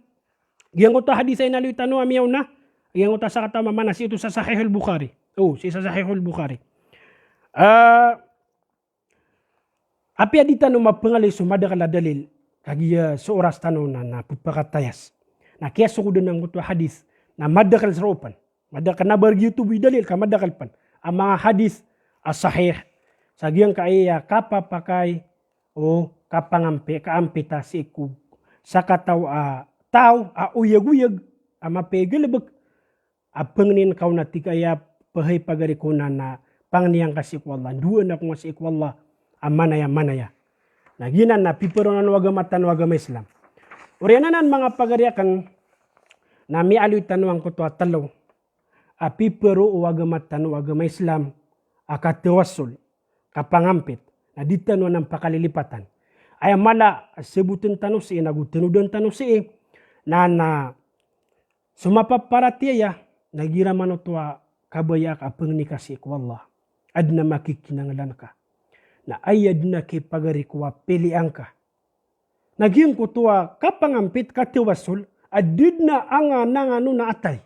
gyan ko ta hadis ay nalutano amiyaw na, gyan ko ta sa katama manas ito sa Sahih al-Bukhari. Si Sahih al-Bukhari. Apya di tanong mapangalay sumada kala dalil kagi sa oras tanong na pagpakatayas. Na kaya sukudan ng kutu hadis na madakal sa opan. Madakal na bar YouTube dalil ka madakal pan. Ang mga hadis as-sahih sa giyang kaya kapapakay o kaampita si ikub sa kataw tao uyag-uyag mapegalabag pangnin kaw na tikaya pahay pagarikunan na pangniyang kasi ikwallah. Duwan na kung kasi ikwallah manaya. Naginan na piperonan wagamatan wagama Islam. Uriananan mga pagaryakan na mialoy tanwang ko to atalaw. Pipero wagamatan wagama Islam akatiwasul kapangampit na ditano ng pakalilipatan. Ay mala sebutin tanong si nagutunudan tanong si na sumapaparatiya nagira man to kabaya ka pangnikasi ko Allah. Ad na makikinangalan ka. Na ayad na kay pagarikwa piliang ka. Naging ko tuwa kapangampit katiwasul at did na anga nangano na atay.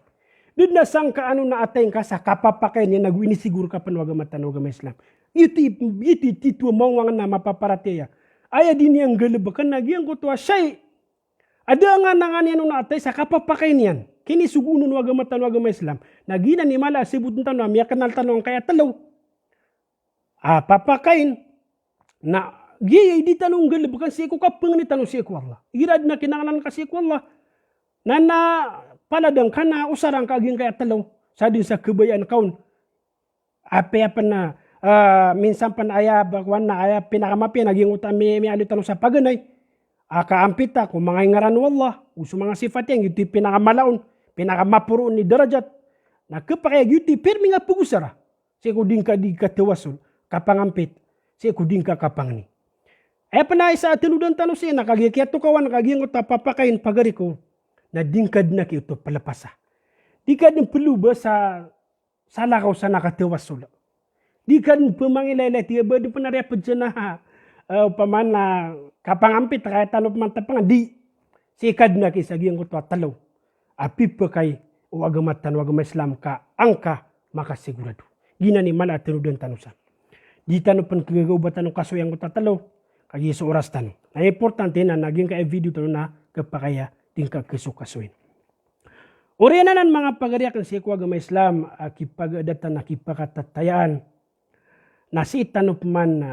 Did na sang ka ano na atay ka sa kapapakay niya nagwinisigur ka panwagamatan wagama Islam. Iti titwa mawang na mapaparatiya. Ayad din niyang galabakan naging ko tuwa siya'y ada nga nangan yan na atay sa kapapakay niyan. Kini sugunon wagamatan wagama Islam. Nagina ni mala sibutin tanong miya kanal tanong kaya talaw. Papakain na giyay di tanong galabakan si ko kapang ni tanong si ko Allah. Irad na kinangalan ka si ko Allah. Na paladang ka na usarang kaging kaya talaw. Sa din sa kabayaan kaun. Apa na minsan pan aya bakwan na aya pinakamapi naging utami mi ali tanong sa paganay. Kaampita kung mga ngaran wallah. Uso mga sifat yan ito pinakamalaon. Pinakamapuro ni darajat. Na kapakaya gyuti permi nga pugusara. Si kudingka di katawasul kapangampit. Si kudingka kapangni. Panay sa tinudan tanu siya nakagiyato kawan nakagiyan ko tapapakain pagari ko na dingkad na kito palapasa. Dikad ng perlu ba sa lakaw sa nakatawasul. Dikad ng pamangilala tiya ba di pa narepad siya na paman na kapangampit kaya talo pamantapangan di. Sikad na kisagiyan ko talaw. Api pa kay o agamatan o agama Islam ka angka makasigurado. Gina ni mala tinudan tanusan. Di tanu pan kagagawbatan ng kaso yang ko tatalaw. Kagi sa oras tanu. Na importante na naging ka video tanu na kapakaya tingka kesu-kasuin. Orianan mga pagariak ng siya agama Islam akipagadatan na kipakatatayaan na si tanup man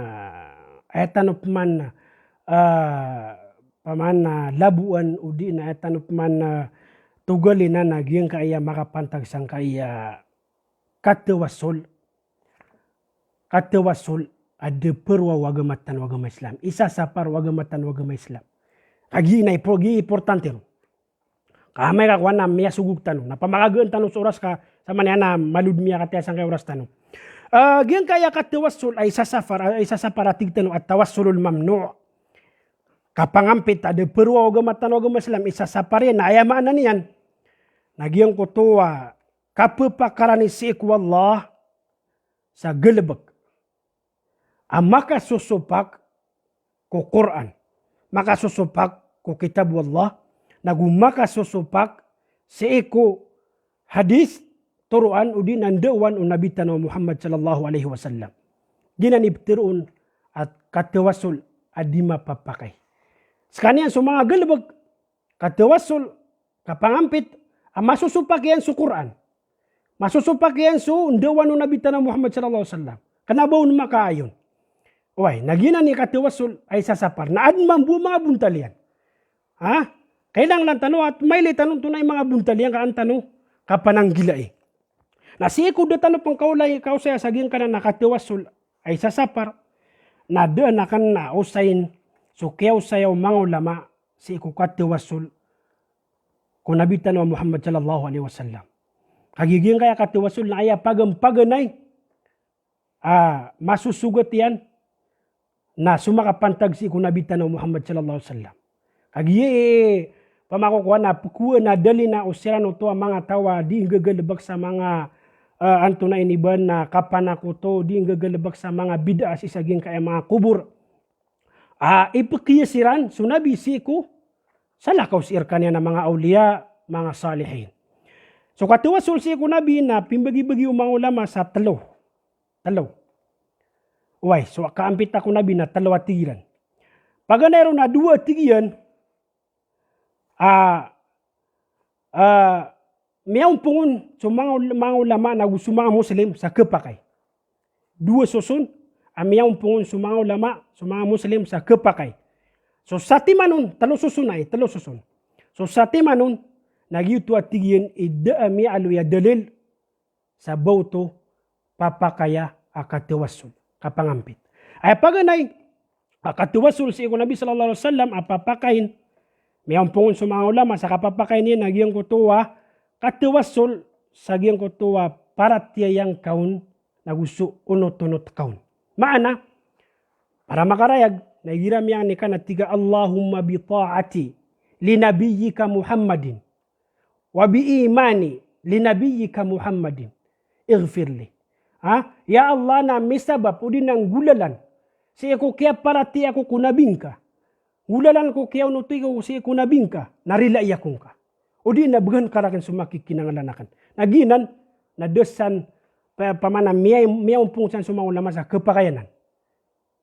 paman labuan udi na tanup man tugali na naging kaya makapantag sang kaya katawasul ada perwa wagamatan wagama Islam. Isa sapar wagamatan wagama Islam. Agi na importante no. Kamay ka kuan na miya sugug tanu. Napamagagan tanu sa oras ka sama niya na malud miya katya sang kay oras tanu. Gian kaya katawasul ay sasapar atig tanu at tawassulul mamnu. Kapangampit ada perwa wagamatan wagama Islam. Isa sapar yan na ayamaan na niyan. Nagyang ko to kapapakaran ni siku Allah sa gelebek. Maka susupak ko Quran. Maka susupak ko kitab Allah. Nagumaka susupak sa iko hadis turuan udi nandawan o nabitan wa Muhammad sallallahu alaihi wasallam. Ginanibtirun at katawasul adima papakay. Sekanian so mga gelebek katawasul kapangampit masusupak yan sa Quran. Masusupak yan so ndawan o nabitan wa Muhammad sallallahu alaihi wasallam. Kanabaw na makaayon. Uy, nagina ni katawasul ay sasapar. Naadman bu mga buntalian. Kailang lang tanong at may tanong tunay mga buntalian kaan tanong kapananggila eh. Na si iko da tanong pang kaulay kausaya saging ka na nakatawasul ay sasapar. Na doon na kan na usayin sukyaw sayaw mga ulama si iko katawasul kung nabitan wa Muhammad sallallahu alaihi wasallam. Kagiging kaya katawasul na aya paganay. Masusugat yan na sumakapantag si kunabitan ng Muhammad sallallahu alaihi wasallam. Kagi pamakukuha na pukuha na dali na usirano to ang mga tawa di gagalabak sa mga anto na iniban na kapanakuto di gagalabak sa mga bid'a isaging kaya mga kubur. Ipakiyasiran sunabi si ko sa lakaw sir kanya na mga aulia, mga salihin. So katawasul si kunabi na pimbagi-bagi mga ulama sa talo. Uy, so kaampit ako nabi na 2 tigiran. Pag naroon na 2 tigiran, mayroong pungon so mga ulama na gusto mga Muslim sa kapakay. 2 susun, mayroong pungon so mga ulama so mga Muslim sa kapakay. So sa timanon, 3 susun ay, 3 susun. So sa timanon, nagyuto at tigiran, mi aluya dalil sa bauto papakaya akatawasul. Kapangampit. Ay paganay, katawasul si Nabi sallallahu alaihi wasallam apapakain. Mayroong pungon sa mga ulama sa kapapakain niya nagyang kutuwa katawasul sa gyang kutuwa para tiyayang kaun na gusto unot-unot kaun. Maana, para makarayag, nagiram yang ni kanatiga Allahumma bi ta'ati li nabiyyika Muhammadin wa bi imani li nabiyyika Muhammadin ighfirli. Ya Allah na misabab udi nang gulalan. Si ako kaya parati ako kunabingka. Gulalan ko kaya unuti ko si kunabingka. Narilay akong ka. Udi na bagan karakan sumaki kinangalanakan. Naginan na desan pamana miyang pungsan sumang ulama sa kepakayanan.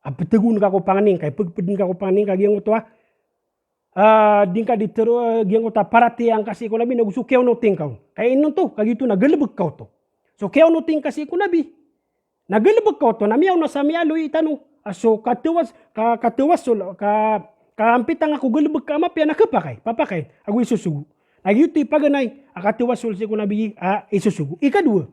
Apitegun ka ko panganing kay pagpedin ka ko panganing kagiyang utwa. Dingka ditero giyang utwa parati ang kasi ko labi nagusu kaya unuting ka. Kaya inon to kagito nagalabag ka to. So kaya unuting kasi ko nabi. Nagalabag ka to na miyaw na sa miyaloy tanong. So katawasul kaampitan ako galabag ka mapya papakay. Ako isusugo. Nagyuti paganay akatawasul si ko nabi isusugo. Ikadua.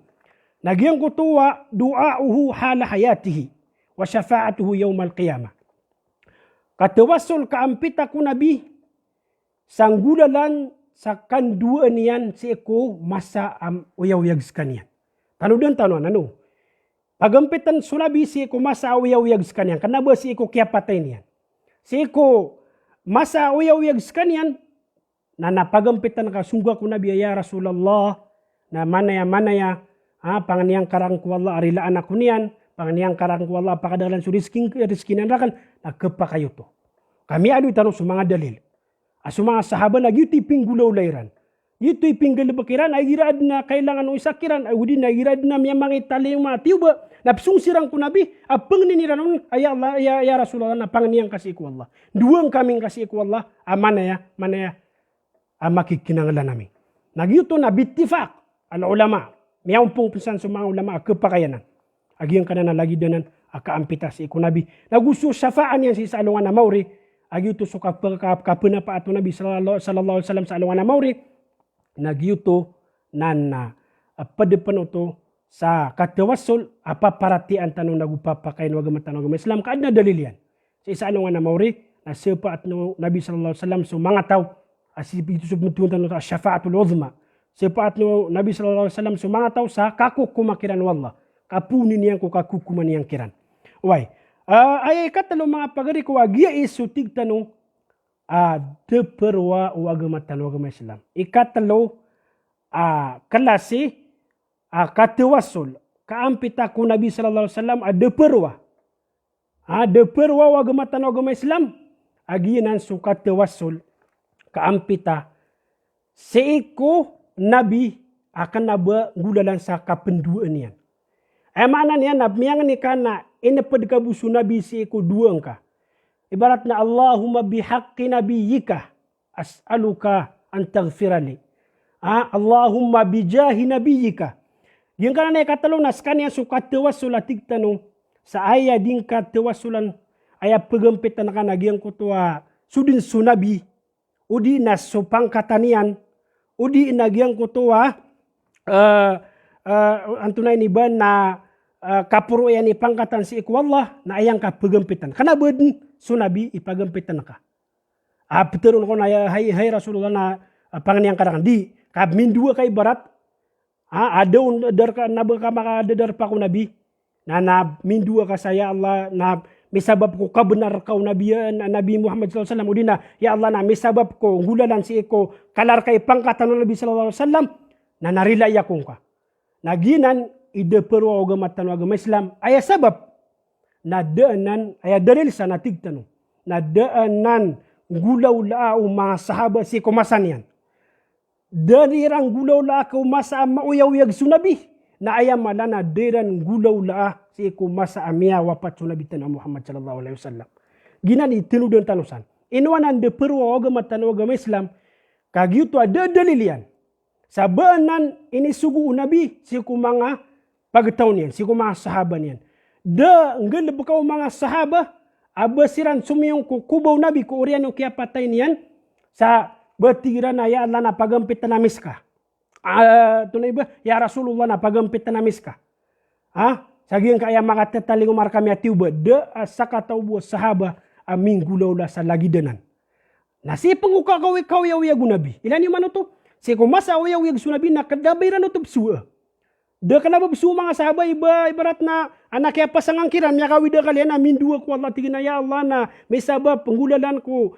Nagyang ko tuwa du'auhu hala hayatihi wa syafa'atuhu yawmal qiyamah. Katawasul kaampita ko nabi sanggulalan sa kanduan niyan si iko masa uyawiyag kanian. Tanudan ano? Pagampitan sulabi si iko masa uyawiyag kanian. Kanaba si iko kaya patay niyan. Si iko masa uyawiyag kanian na napagampitan ka sungga ko nabi ya Rasulullah na manaya panganiyang karang ko Allah arilaan ako niyan. Panganiyang karang ko Allah pakadalan su rizkin rakan na kayo to. Kami adu tanong sa mga dalil. Aso mga sahaba na yuti pinggulaw layran. Yuti pinggalabakiran ay girad na kailangan ng isakiran. Ay udin na girad na may mga itali yung mga tiuba. Napsung sirang ko nabi. Apang niniran nun. Ay Allah, ya Rasulullah na panganiyang kasi ko Allah. Duwang kaming kasi ko Allah. Manaya. Makikinangala namin. Nagyuto na bitifak. Al ulama. Mayroon pong pisan sa mga ulama. Kapakayanan. Agiyan ka na lagi danan. Akaampita si ko nabi. Nagusto safaan yan si sa alungan na mauri. Agyuto so kapuna pa ato Nabi sallallahu alaihi wasallam sa alungan na mauri. Nagyuto nan padepan ito sa katawasol aparatian tanong nagupapakain wagamat tanong Islam kaad na dalil yan. Sa isa alungan na mauri na sepa at Nabi sallallahu alaihi wasallam so mga tao asipito submutuntan no syafaatul uzma. Sepa at Nabi sallallahu alaihi wasallam so mga tao sa kakukumakiran wallah. Kapunin niyan ko kakukuman niyang kiran. Why? Ay katalo mga pagari ko agia isutig tanong deperwa o agama Islam. Ikatalo kalasi katiwasul kaampita ko Nabi sallallahu alaihi wasallam deperwa. Deperwa o agama Islam. Agianan su katiwasul kaampita seiko Nabi akan naba gulalan sa kapenduan niyan. Mana niyan nabmiyangan ni kana inapad kabusu Nabi si iko duang ka. Ibarat na Allahumma bihaqqi nabiyyika as'aluka an taghfirali. Allahumma bijahi nabiyyika. Yung kana na katalo nas kanya sukat tawassul atig tanong sa aya din ka tawassulan aya pagampitan na kanagiyang kutua sudin sunabi udi na supangkatanian udi nagyang kutua antunay ni ba na kapuro yan ipangkatan si ikwallah na ayang ka pagampitan. Kana budin sunabi ipagampitan ka. Piteron ko na hay Rasulullah na panganiyang karangan. Di, mindua kay barat. Ada dar ka nabaka makadadar pa ko nabi. Na mindua ka saya Allah na misabab ko kabenar kau Nabi Muhammad sallallahu alaihi wasallam. Udina ya Allah na misabab ko gulalan si iko kalar kay pangkatan ng Nabi sallallahu alaihi wasallam na narila yakong ka. Naginan ide perwa agama Islam aya sabab na daanan aya dalil sa natigtanong na daanan gulaw lao mga sahaba si kumasan yan darirang gulaw laa kumasa mauyawiyag sunabi na aya malana deran gulaw laa si kumasa amia wapat sunabi tan Muhammad sallallahu alaihi wasallam ginani tinudon tanusan inwanan de perwa agama Islam kagyuto ada dalil yan sa baanan ini sugu nabi si kumanga pagtaw niyan, si mga sahaba niyan. Ngal bakaw mga sahaba, abasiran sumiyong kukubaw nabi ko uriyan yung kaya patay niyan, sa batira na ya Allah na pagampit na namis ka. Tunay ba? Ya Rasulullah na pagampit na namis ka. Sagiyan kaya makatataling umar kami at tiuba, sa kataw buwa sahaba, aming gulaw la sa lagidanan. Nasipang ukakaw yaw nabi. Ilan yung mano to? Si kumasa yaw sunabi na kadabayran no to bsuwa. Da kana babsu mga sahabay ibarat na anak kaya pasangang kiran niya kawida kalian na mindua ko Allah tigina ya Allah na may sabab penggulalan ko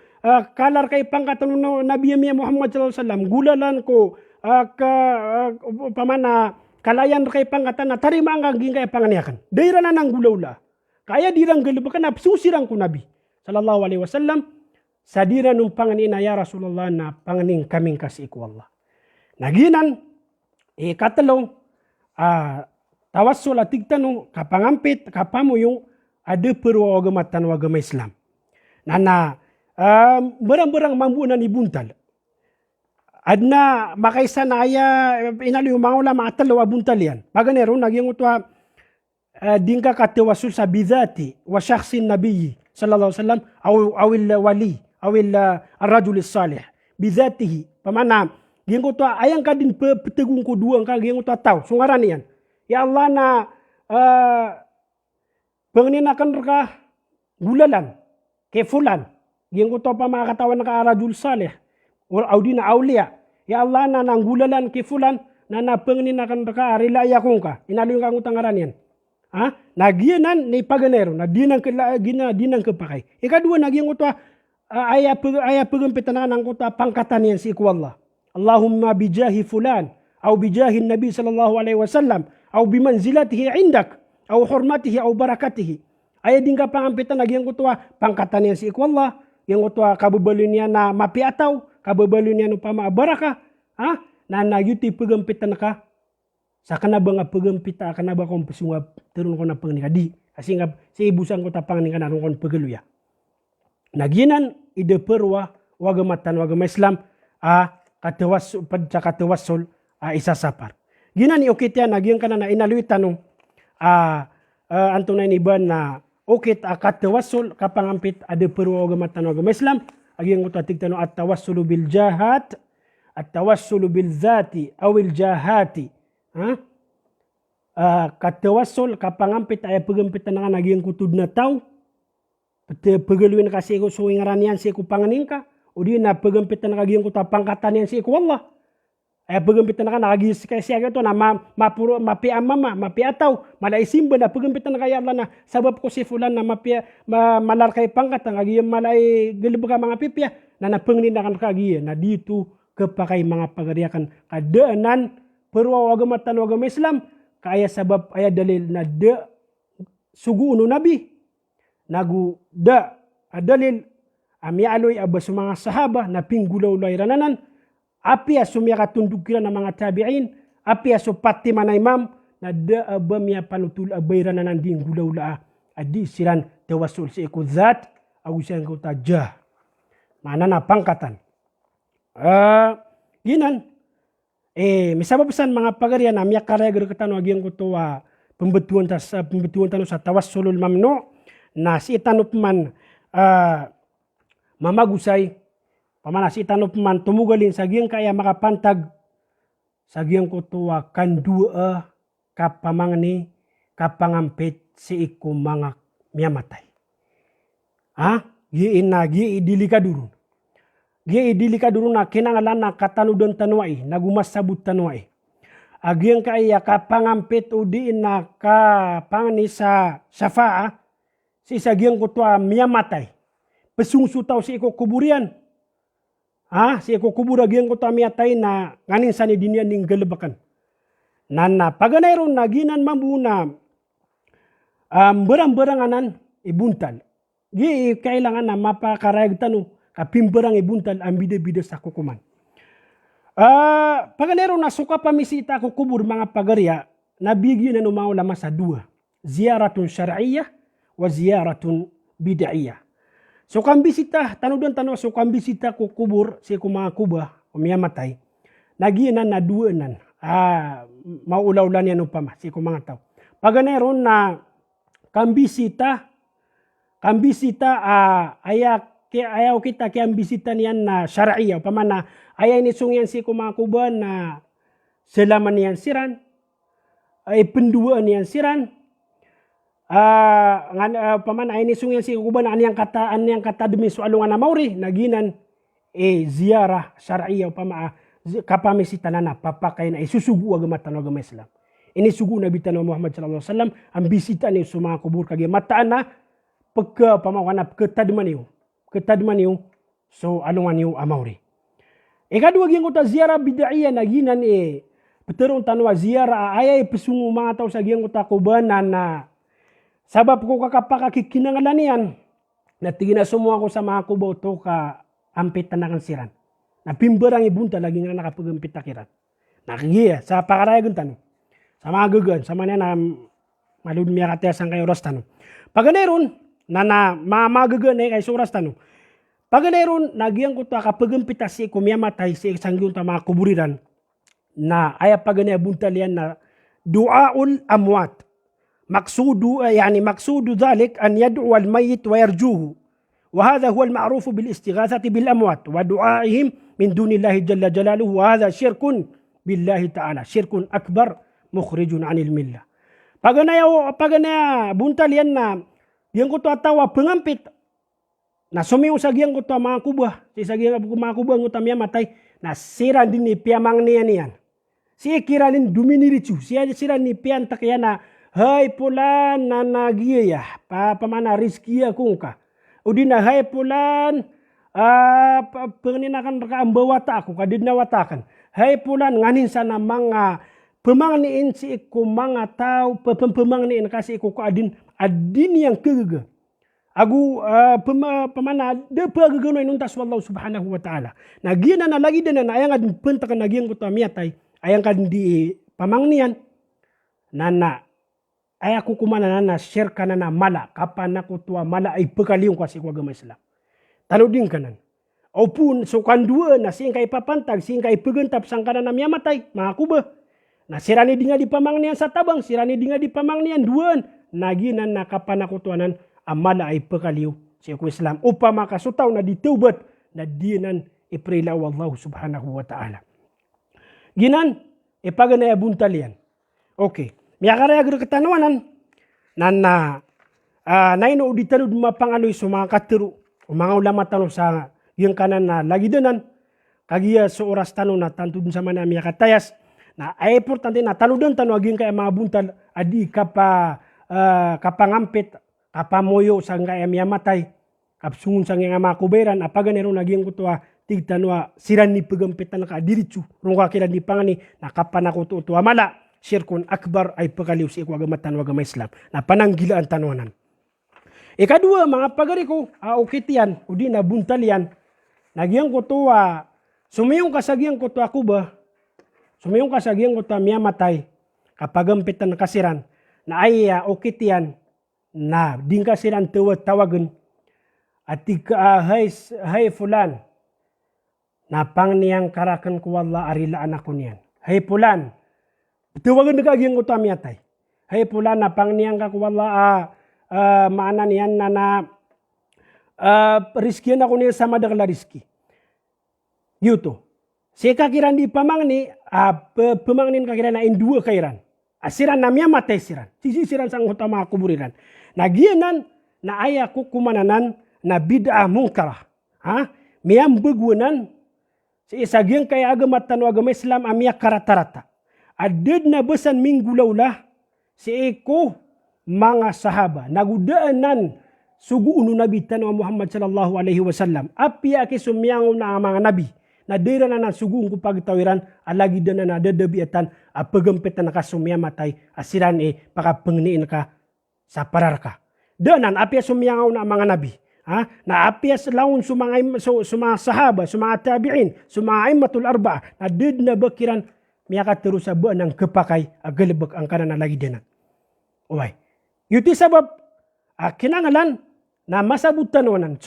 kalar kay pangkatan ng Nabi Muhammad sallallahu alaihi wasallam gulalan ko pamana kalayan kay pangkatan na tarima ang gaging kay panganiakan daira na nang gulawla kaya dirang galibakan na susirang ko Nabi sallallahu alaihi wasallam sa dira nung panganina ya Rasulullah na panganing kaming kasi ko Allah naginan katalong tawassul atig tanong kapangampit kapamo yung ada perwa agama Islam. Nana berang-berang mambunan ibuntal. Adna makaysa na aya inali yung mga ulama atalaw abuntal yan. Maganero nagyang utwa dingka katawassul sa bidhati wa syakhsin nabiyyi sallallahu alaihi wasallam awil wali awil ar-rajul salih bidhatihi pamana Giang ko to ayang ka din petegung ko duang ka giang ko to tahu sungaran yan. Ya Allah na panginakan ka gulalan ke fulan. Giang ko to pa mga katawan ka arajul salih or audina aulia. Ya Allah na nanggulalan ki fulan na napengni na kan ka arila ya kung ka. Inaluin ka utang ngaran yan. Ha? Nagianan ni paganero na dinang kepakai. Ikadua nagian utwa aya pegempit na nang utwa pangkatan yan si iku Allah. Allahumma bijahi fulan au bijahi Nabi sallallahu alaihi wasallam au bimanzilatihi indak au hurmatihi au barakatihi. Aya dingka pangampitan nagian utwa pangkatan yan si iku Allah. Yang utwa kabebalun niya na mapi atau kabebalun niya upama barakah. Ha? Na nagyuti pegempitan ka. Sa kana ba nga pagempita kana ba kong pesungab turun ko na pangnika di asingap si ibusan ko tapang ni kana kon pegeluya. Naginan ide perwa wagamatan wagama Islam katewassul padca katewassul isasapar. Ginan okitya nagian kana na inalui tanong antong na iniban na okit katewassul kapangampit ade perwa wagamatan wagama Islam agian ko tatik tanong at tawassulu bil jahat at tawassulu bil zati awil jahati. Katawassul kapangampit ay pagempit na nga naging kutud na tao. Pagaluin kasi ko suwingaran yan si ko panganing ka. O di na pagempit na naging kutapangkatan yan si ko Allah. Ay pagempit na nga naging kasi ito na mapi amama, mapi ataw. Malaisimba na pagempit na kaya Allah na sabab ko si fulan na malar kay pangkat. Naging malay gilibaka mga pipya na napangnindakan kagiyan na dito kapakay mga pagariakan kadaanan. Perwa wagama Islam kaya sabab aya dalil na da suguno nabi nagu da dalil aloy abas mga sahaba na pinggulaw layrananan api asumya katundukiran ng mga tabi'in api aso pati man imam na da abamya panutul abayrananan din gulaw la adi siran tawassul si ikuzat agusan ko tajah mana na pangkatan ginan misababasan mga pagarian na miyak karaya gerkatan wagian ko to pembetuan tanu sa tawassulul mamnu na si itanupman mamagusay pamana si itanupman tumugalin sa giyang kaya makapantag sa giyang ko to kandua kapamangni kapangampit si iku mga miyamatay. Giin na idilikadurun. Idili na kinangalan na katanudon tanuay, nagumas sabut tanuay. Agyang kaya kapangampit o diin na kapangni sa safaa, si isagyang kutwa miyamatay. Pesungsutaw si iko kuburian. Si iko kubur agyang kutwa miyatay na nganin sa nidinian ning galabakan. Nana paganayron na ginan mambuna berang-beranganan ibuntal. Kailangan na mapakarayag tanong. Kapimberang ibuntal ang bida-bida sa kukuman. Paganero na suka pamisita ko kubur mga pagarya, nabigyan na numao lama sa dua. Ziyaratun syar'iyah wa ziyaratun bid'iyah. So kang bisita, tanong so kang bisita ko kubur, si mga kuba, umiyamatay, nagiyanan na duanan. Maulaw-ulan yan upama, si mga tao. Paganero na kang bisita, kaya ayaw kita kaya ambisita niyan na syar'iyah. Pamana ayaw nisong yan si kumakuban na selaman niyan siran. Ay penduaan niyan siran. Pamana ayaw nisong yan si kuban na aniyang kata demi soalungan na mauri. Naginan ziyarah syar'iyah. Kapamisita na papakay na isusugu agama Islam. Ini sugu Nabi Tanah Muhammad sallallahu alaihi wasallam ambisita ni sumang kubur kagi mataan na pagka pamawana ketadman niyo so alungan niyo amauri. Ikadua gyang ko ta ziarah bid'iyah naginan peterong tanwa ziarah ayay pesungu mga tao sa gyang ko ta kubanan na sabab ko kakapakakikinangalan niyan na tigina semua ko sa mga kubaw to ka ampit tanakan siran. Na pimberang ibunta lagi nga nakapagampit takiran. Nakigiya sa pakarayagan tanong. Sa mga gagan, sa mga na malud miya katyasan kayo oras tanong. Paganeron, na mamagagan kay suras tanong. Paganeron, nagyang ko ta kapagampita si kumiyamatay si isanggyong ta mga kuburiran na aya paganay buntalian na du'aul amwat. Maksudu dhalik an yad'u al mayyit wa yarjuhu. Wa hadha huwa al ma'ruf bil istighathati bil amwat wa du'aihim min dunillahi jalla jalaluhu wa hadha syirkun billahi ta'ala. Syirkun akbar mukhrijun anil millah. Paganaya buntalian na yang ko to atawa pengampit na sumiyo sa giyang ko to mga kubah. Si sa giyang mga kubah ng utamiya matay na siran din ni piamang niyan. Si kiranin duminirichu, siya siran ni pian takya na hai pulan na nagiya pamana rizkiya kungka. Udina hai pulan penginakan raka ambawata aku kadid na watakan. Hai pulan nganin sana mga pemangniin si iku mga tao pemangniin kasi iku adin yang kegege. Agu pemana de pagagano inuntas wallahu subhanahu wa ta'ala. Nagiyan na lagi din na ayang adin pentakan nagiyan ko to miatay. Ayang kan di pamangnian nana ayaku kumana nana share kana na mala kapan aku tua mala ay pekaliung kasi ko agama Islam. Taluding kanan. Opun so kandua na sing kay papantag sing kay pegentap sangkana na miamatay mga kuba. Na sirani dinga di pamangnian sa tabang sirani dinga di pamangnian duan naginan na kapan aku tuanan amala ay pekaliu si ko Islam upama kasutaw na diteubat na dinan iprila wallahu subhanahu wa ta'ala. Ginan, ipaganaya buntalian. Okay. Miyakara agro ketanawanan. Nana, naino uditanud mapangaloy sa mga katiru. O mga ulama tanong sa yung kanan na lagi danan. Kagiya sa oras tanong na tanto dun sa mana miyakatayas. Na ay importante na tanong tanong aging kaya mga buntal. Adi kapangampit, kapamoyo sa kaya miyamatay. Kapsungun sa nga mga kuberan. Apaganero naging kutuwa. Tigtanwa siran ni pegampitan ka diricu rungka kira di pangani nakapan ako to mala syirkun akbar ay pagaliw si agama agama Islam na pananggilaan tanuanan. Ikadua mga pagariko ukitian udi na buntalian nagyang ko to sumiyong kasagyang ko to akuba sumiyong kasagyang ko to miyamatay kapagampitan kasiran na ay ukitian na ding kasiran tawagan at hay fulan na pang niyang karakan ko wala arila anak ko niyan. Hay pulan. Tuwagan na kagyang ko tamiyatay. Hay pulan na pang niyang kakwala maana niyan na riskian ako niya sama dakla riski. Yuto. Si kakiran di pamangni pemangnin kakiran na indua kairan. Asiran na miyamatay siran. Sisi siran sang utama kuburiran. Nagianan na ayaku kumananan na bid'ah mungkarah. Miyam begwanan si isagyang kaya agama Islam amya karatarata. Adid na besan minggu laulah si eko mga sahaba. Nagudaanan sugu unu nabi tanwa Muhammad sallallahu alaihi wasallam. Api aki sumyango na mga nabi. Na dira na sugu ko pagtawiran alagi dana na dadabiatan apagampitan na kasumya matay asiran pakapengniin ka sa parar ka. Danan api sumyango na mga nabi. Na apias laun sumanga sahaba, sumanga tabi'in, sumanga aimatul arba, na did na bakiran miyakat terus sa buwan ng kepakay agalibag ang kanan na lagi dinan. Uway. Yuti sabab kinangalan na masabutan wanan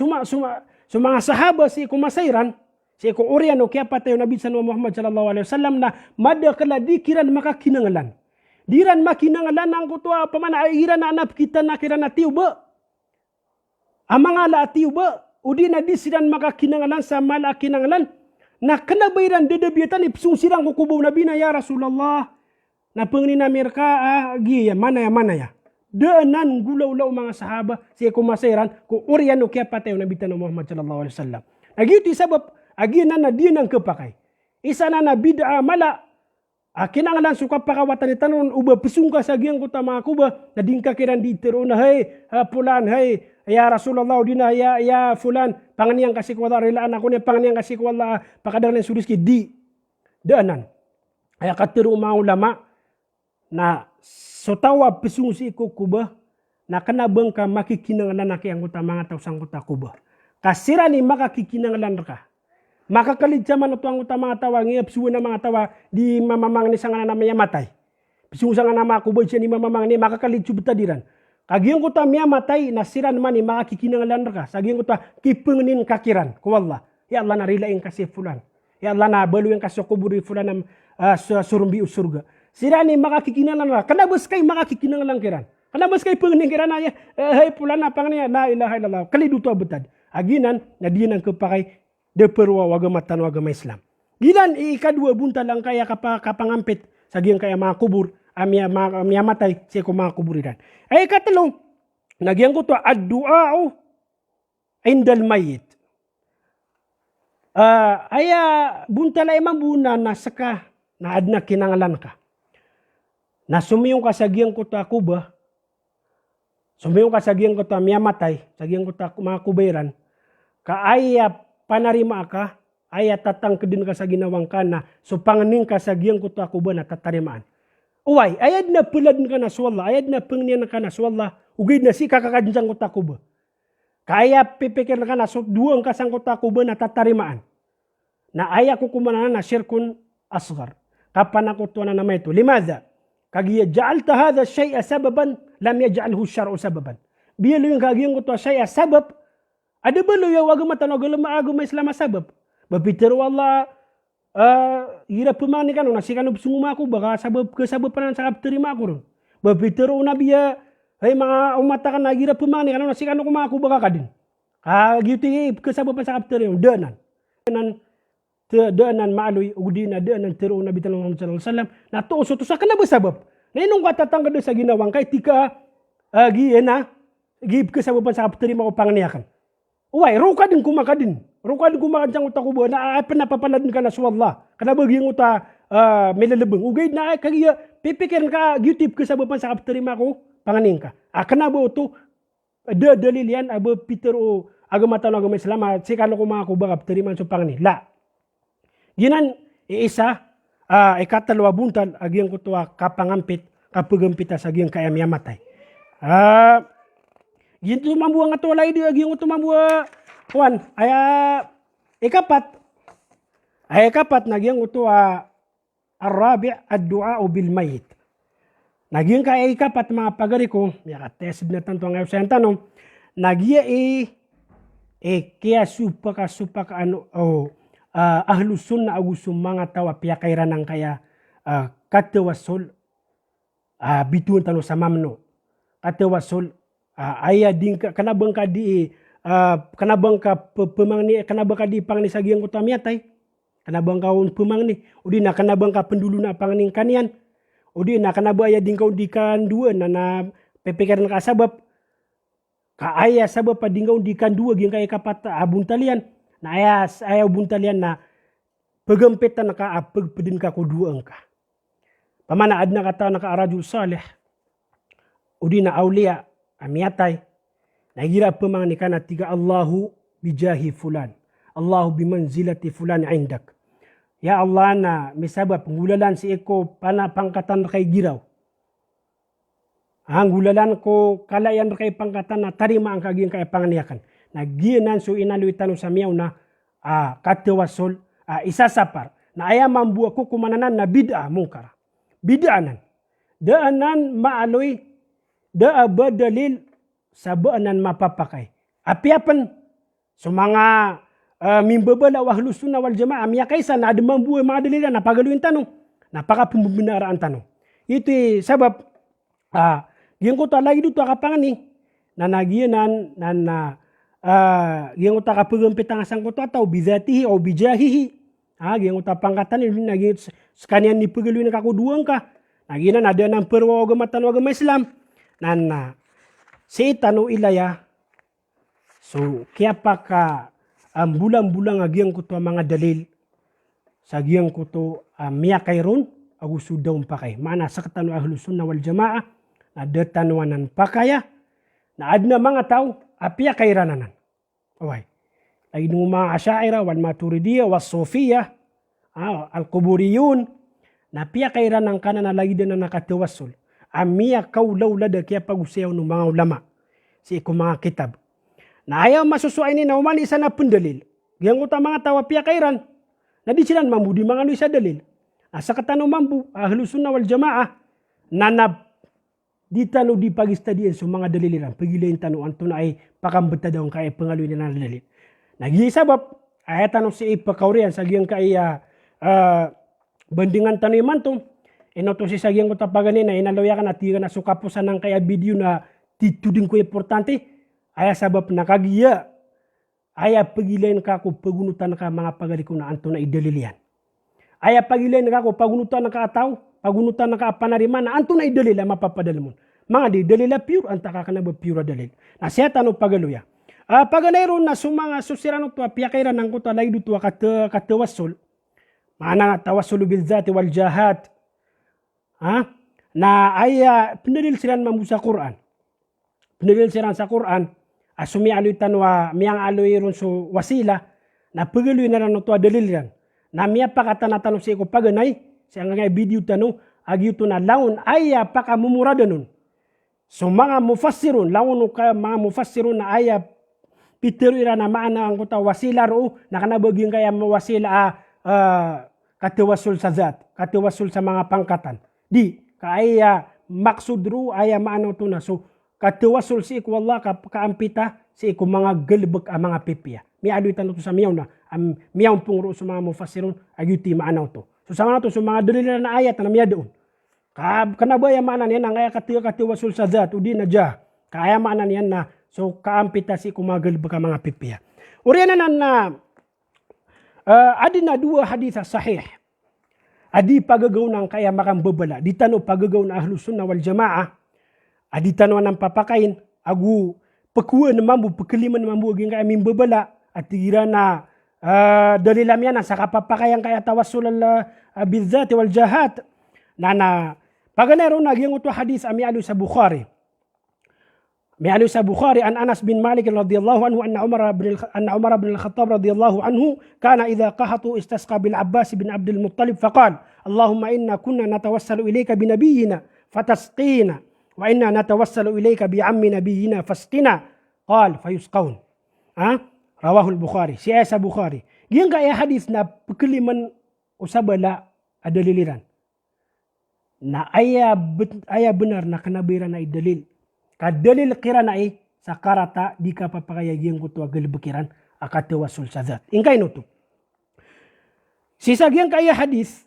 sumanga sahaba si kumasairan si ko oriano kaya patayo Nabi Muhammad sallallahu alaihi wasallam na madakala dikiran maka kinangalan. Diran makinangalan ang kutua pamana iran na anap kita na kiran na tiuba. Amang ala atiuba, udi na disiran maka kinangalan sa mala kinangalan, na kanabayran dedebiatan ipsung sirang kukubaw nabi na ya Rasulullah, na pangina merka giya, mana ya. Daanan gulaw-law mga sahaba, siya kumasairan, kung oriano kaya patayo nabi tanong Muhammad sallallahu alaihi wasallam. Nagiti sabab, aginan na diyan ang kepakay. Isa na bid'a mala, kinangalan suka pakawatan ni tanon, uba pisungka sa giyang kuta mga kuba, na dingka kiran di tiro na, hey, pulan, hey, ya Rasulullah dina ya fulan panganiang kasih kuwala relaan ako niya panganiang kasih kuwala pakadang ng suriski di daanan ay katiru mga ulama na sotawa pisung si iko kuba na kanabang ka makikinangalan na kayang kuta mga tausang kuta kuba kasira ni makakikinangalan ka makakalid sa man ito ang kuta mga tawa ngayap suwa na mga tawa di mamamang ni sanga na mayamatay pisung sanga na mga kuba siya ni mamamang ni makakalid subtadiran. Kagiyan ko ta miya matay nasiran man ni makakikinangalan ka. Sagiyan ko ta kipengnin kakiran. Kuwalla. Ya Allah na rilain kasi fulan. Ya Allah na baluin kasi kuburi fulan na surumbi usurga. Sira ni makakikinangalan ka. Kanabas kay makakikinangalan kiran. Kanabas kay pengnin kiran na ya. Hey fulan na pangnya la ilaha illallah. Kaliduto abutad. Aginan na diyan ang kapakay de perwa wagamatan wagama Islam. Gilan ikadua bunta lang kaya kapangampit. Sagiyan kaya mga kubur. Amya matay siya ko mga kuburiran. Ay katalong, nagyan ko to ad-du'a'u indal mayit. Aya buntala mambuna na saka na adna kinangalan ka. Na sumiyong ka sa giyang kuta kuba, sumiyong ka sa giyang kuta miyamatay, sa giyang kuta mga kubayran, ka aya panarima ka, aya tatang kedin ka sa ginawang ka na, so panganing ka sa giyang kuta kuba na tatarimaan. Uway, ayad na pulad ka na swalla, ayad na pengnian ka na swalla, ugid na si kakakadjang kuta kuba. Kaya pipikir ka na, so duwang ka sa kuta kuba na tatarimaan. Na aya kukumana na syirkun asgar. Kapan ako to na naman ito? Limadha? Kagiya ja'alta hadha syai'a sababan, lam yaj'alhu syar'u sababan. Biya yung kagiyang ko to syai'a sabab, ada ba lo yung wag matano galam maago may Islam sabab? Bapitero Allah, hirap pumani ka no, nasikano sunguma ko, baka sabab kasabab pa na sa kapterima ko ron. Bapitero na biya, ay mga umata ka na, hirap pumani ka no, nasikano kumako baka ka din. Giyuti kasabab pa sa kapterima, daanan. Daanan maaloy ugdina daanan tiro Nabi Muhammad sallallahu alaihi wasallam na tuso to sa kana ba sabab na inong katatang kada sa ginawang kay tika giena gib ka sababan sa kapateri mo panganiyakan uway ruka din kumakadin jang uta ko na ay napapaladin ka na swalla kana ba giyang uta melalebeng ugay na ay kagiya pipikiran ka gitip ka sababan sa kapateri mo panganing ka kana ba to dalil yan abo Peter o agama Islam sikano ko mga kubang kapateri man so pangani la ginan isa ikatalawa buntal agyang kutuwa kapangampit kapagampita sa agyang kayam yamatay. Ginto mambuang ato lay di agyang kutu mambuang kuan ikapat nagyang kutuwa arabi ad-du'a bil mayit. Nagyang kaya ikapat mga pagari ko yakatesib na tanto ngayon sa tanong nagya kaya supa ka ano ahlus sunnah agusum mga tawa piyakairan ng kaya katawasol bituan tano sa mamno katawasol aya din kanabang ka di kanabang ka pemangni kanabang ka di pangni sagiang ko tamiatay kanabang ka pemangni udi na kanabang ka pendulu na pangning kanian udi na kanabang aya din ka di kan dua na pepekeran ka sabab ka aya sabab pa dinggaw di kan dua gyang kay kapat abuntalian na ayaw buntalian na pagampitan na ka pagpadin ka ko duang ka. Pamana ad na kata na ka arajul salih. Udi na awliya amiyatay. Nagira pamang ni kana tiga Allahu bijahi fulan. Allahu bimanzilati fulan indak. Ya Allah na misabab ngulalan si eko pangkatan kay giraw. Ang gulalan ko kalayan kay pangkatan na tarima ang kaging kay panganiyakan. Nagianan so inaluy tanong sa miyaw na katawasol isasapar na aya mambuwa ko kumananan na bid'a mungkara. Bid'anan. Daanan maaloy daaba dalil sa baanan mapapakay. Apiapan so mga mimbabala wa ahlus sunnah wal jamaah miya kaysa na ada mambuwa mga dalilan na pagaluin tanong. Napaka-pembinaraan tanong. Ito sabab yung ko lagi dito kapangani na nagianan na yang uta kapagampit ang asang kuto ataw bizatihi o bijahihi. Yang uta pangkatan ini naging sekanian ni pagaluin kakuduang ka. Naginan ada ng perwa agama Islam. Nan si tanu ilaya. So kaya pa ka bulang-bulang agyang kuto mga dalil sa agyang kuto miyakay ron agusudawang pakay. Mana sa katanu ahlus sunnah wal jamaah na datanuanan pakaya na adna mga tao apia kairananan. Away. Lagi nung mga asyaira, wal maturidiyya, was sofiyah, al-kuburiyun, na pia kairanan ka na lagi din na nakatiwasul. Amia kaulaw lada kaya pag-usayaw ng mga ulama. Si iko mga kitab. Na ayaw masusuay ni na umali isa na pendalil. Yang uta mga tawa pia kairan. Na di sila mamudi mga isa dalil. Asa katano mambu, ahlus sunnah wal jamaah, nanab di tanu di pagistadian so mga daliliran pagilain tanu anto na ay pakambata daw kay pangaluin na dalil nagi sabab ay tanu si ipakaurian sa giyang kay bandingan tanu imanto inoto si sagyang ko tapagani na inaloya ka na tiga na sukapusan ng kaya video na tituding ko importante ay sabab nakagiya ay pagilain ka ko pagunutan ka mga pagali ko na anto na idalilian ay pagilain ka ko pagunutan ka ataw pagunutan na ka panariman na anto na idalila mapapadala mo. Mga di dalila pure, anta ka na ba pure dalil. Na siya tanong pagaluya. Paganayron na sumanga susirano to piyakairan ng kuta lay duto katawassul. Mana tawassul bil zati wal jahat. Na aya pinadil siran mamusa Quran. Pinadil siran sa Quran. Asumi aloy tanwa miyang aloy ron so wasila na pagaloy na ran to daliliran. Na miya pakatana si ko paganay siya nga video tano agi to na laun aya pakamumurada nun. So mga mufassirun laun ka mga mufassirun na aya Peter ira na maana ang kuta wasila ro na kanabaging kaya wasila katiwasul sa zat, katiwasul sa mga pangkatan. Di kaya maksud ro aya maano to na so katiwasul si iku wallah kaampita si iku mga galbek a mga pipia. Mi adoy tanto sa miyaw na miyaw pung ro sa mga mufassirun agyuti maanaw to. So sa mga to so mga dalil na ayat na miya doon. Kanabaya maana niyan ang kaya katiwasul sa zat udi na ja. Kaya maana niyan na so kaampita si kumagal baka mga pipia. Uriyan na adi na dua hadith sahih. Adi pagagaw ng kaya makambabala. Di tano pagagaw na ahlus sunnah wal jamaah. Adi tano ng papakain. Agu pakuwa na mambu, pakiliman na mambu aging kaya mimbabala. At tira na dalilam yan sa kapapakayan kaya tawassul al-bidzati wal jahat. Na paganero nagyang uto hadith ami alu sa Bukhari. Mi'alu sa Bukhari an Anas bin Malik radhiyallahu anhu anna Umar bin al-Khattab radhiyallahu anhu kana idza qahatu istasqa bil Abbas bin Abdul Muttalib faqala Allahumma inna kunna natawassalu ilayka bi nabiyyina fatasqina wa inna natawassalu ilayka bi ammi nabiyyina fasqina qala fayusqaun. Rawahu al-Bukhari. Siya sa Bukhari. Diyan kaya hadis na pagkaliman usabala adaliliran. Na aya benar na kanabiran na idalil. Kadalil kiran ay sa karata di ka papakayagyan ko to agalbakiran akatiwasul sa zat. Ingkay no to. Sisagyan kaya hadis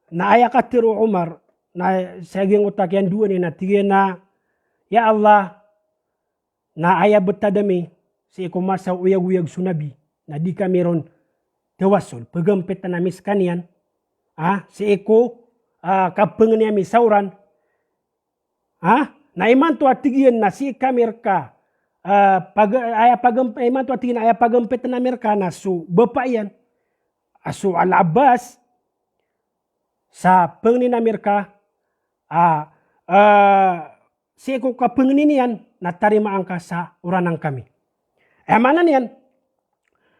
na aya katiro Umar na sagyan utak yan duwa ni natigyan na ya Allah na aya betadami si ikumasa uyag-uyag sunabi na di ka meron tawasul. Pagampit na namis kanyan si iko kapang niya misauran na iman to atigyan na si kamerka iman to atigyan na pagampit na Amerika na so bapa yan aso al-Abbas sa pangnin Amerika si ko kapangnin yan na tarimaan ka sa uranang kami. Mana niyan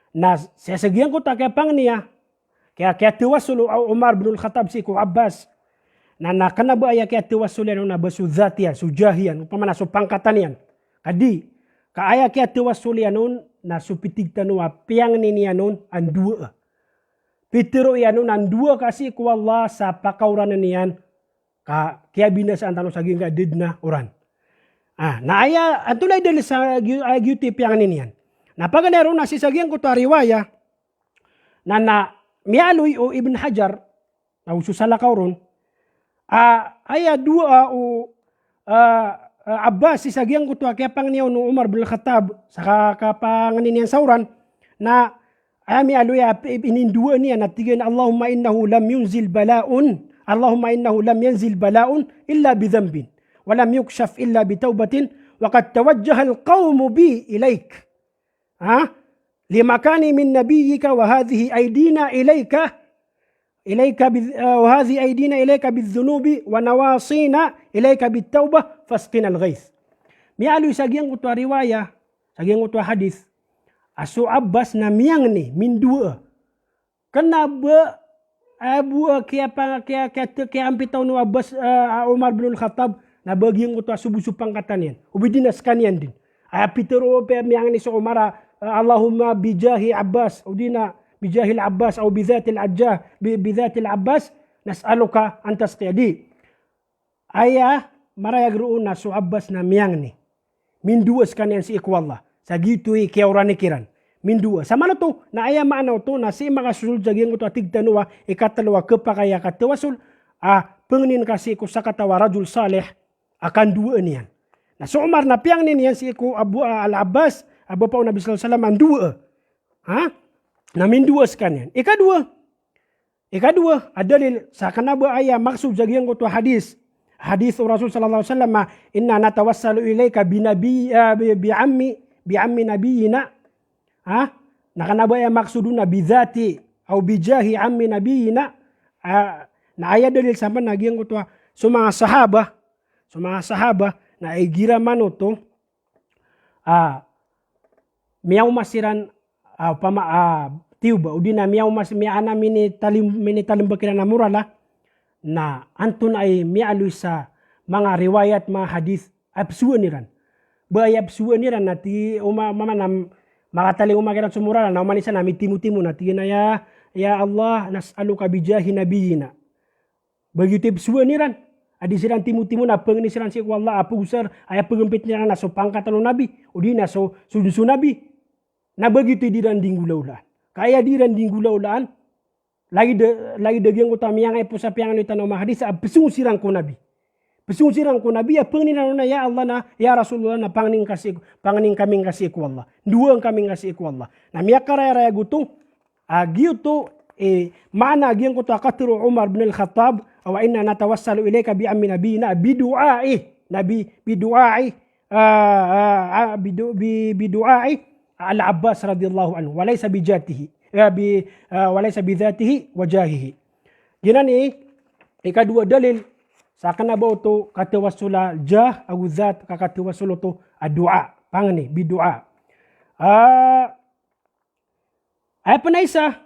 na sasagyan ko ta kaya pang niya kaya tiwasul Umar bin al-Khattab si ko Abbas na nakanabaya kaya tiwasulan na basudhatiya, sujahiyan, upamana so pangkatan yan. Kadi, kaaya kaya tiwasulan nun na supitigtan nua piang niniya nun ang dua. Pitiro yan nun ang dua kasi ko Allah sa pakauran niyan kaya binasaan tanong saging kadid na uran. Na aya, antulay dali sa agyuti piang niniyan. Napaganero na sisagyan ko to riwaya na mialoy o Ibn Hajar na ususalakaw ron aya dua o Abbas sisagyan ko to kaya pangniyaw no Umar bin Khattab sa kapanganiyan sauran na ami aluya inindua niya na tigan Allahumma innahu lam yunzil bala'un illa bi dhanbin wa lam yukshaf illa bi tawbatin wa qad tawajjaha al-qawmu bi ilayk limakani min nabiyyika wa hadhihi aydina ilayka وهذه أيدينا إليك بالذنوب ونواصينا إليك بالتوبة فاسقنا الغيث. Mialu sagyang utwa riwaya, sagyang utwa hadis. Aso Abbas na miyang ni min dua. Kenapa kaya ampitaw no Abbas Umar bin Khattab na bagyang utwa subusupang katan yan. Ubidinas kanyan din. Ay pitero pe miyang ni so Umar Allahumma bijahi Abbas udina bijahil Abbas o bizatil Abbas nas'aluka an tasqiyadi. Aya marayag roon na so Abbas na miyang ni. Minduas kanyan si ikwallah. Sa gito'y kiyauranikiran. Mindua. Sama na to, na aya maanaw to na si makasunod sa giyang ito atig tanua, ikatalawa kapakaya katiwasul, pangnin kasi ko sa katawa rajul salih, akan duwa niyan. Na so Umar na piyang niyan si ko al-Abbas, Abu pa Nabi sallallahu alaihi wasallam ang duwa. Na minduas kanyan. Ikadua, adalil sa kanaba aya maksud sa giyang ito hadis. Hadis Rasul sallallahu alaihi wasallam inna natawassalu ilayka bi ammi bi'ammi nabiyina. Na kanabaya maksuduna bidhati au bijahi ammi nabiyina. Na aya dalil sama nagiang ko to so mga sahaba na igira mano to miyaw masiran tiuba udina miyaw miana mini talimbakiran na murala na antun ay mialu sa mga riwayat mga hadith absuaniran absuaniran nati mamanam makatali umakiran sumurala na umanisa na timu nati na ya Allah nas'aluka bijahi nabiyina begitu absuaniran adi siran timu na pengni siran si Allah apu usar aya pengempit niran na so pangkatan nabi udina so sunsu nabi na begitu diranding gulaulaan kaya diranding gulaulaan lagi dagiang ko tamiyang ay pusap yang ni tanong hadis pesung sirang ko nabi ya pengni na ya Allah na ya Rasulullah na pangning kaming kasih ko Allah duang kaming kasih ko Allah na miyak karaya guto agiuto mana agiang ko to akatru Umar bin al-Khattab aw inna natawassalu ilayka bi ammi nabiyina bidu'ai al-Abbas radhiyallahu anhu walaysa bijatihi walaysa bidzatihi wajahihi. Ginani ikadua dalil sa kanabaw to katawassula jah aw zat kakatawassulo to addu'a pangani bidu'a. Ay panaisa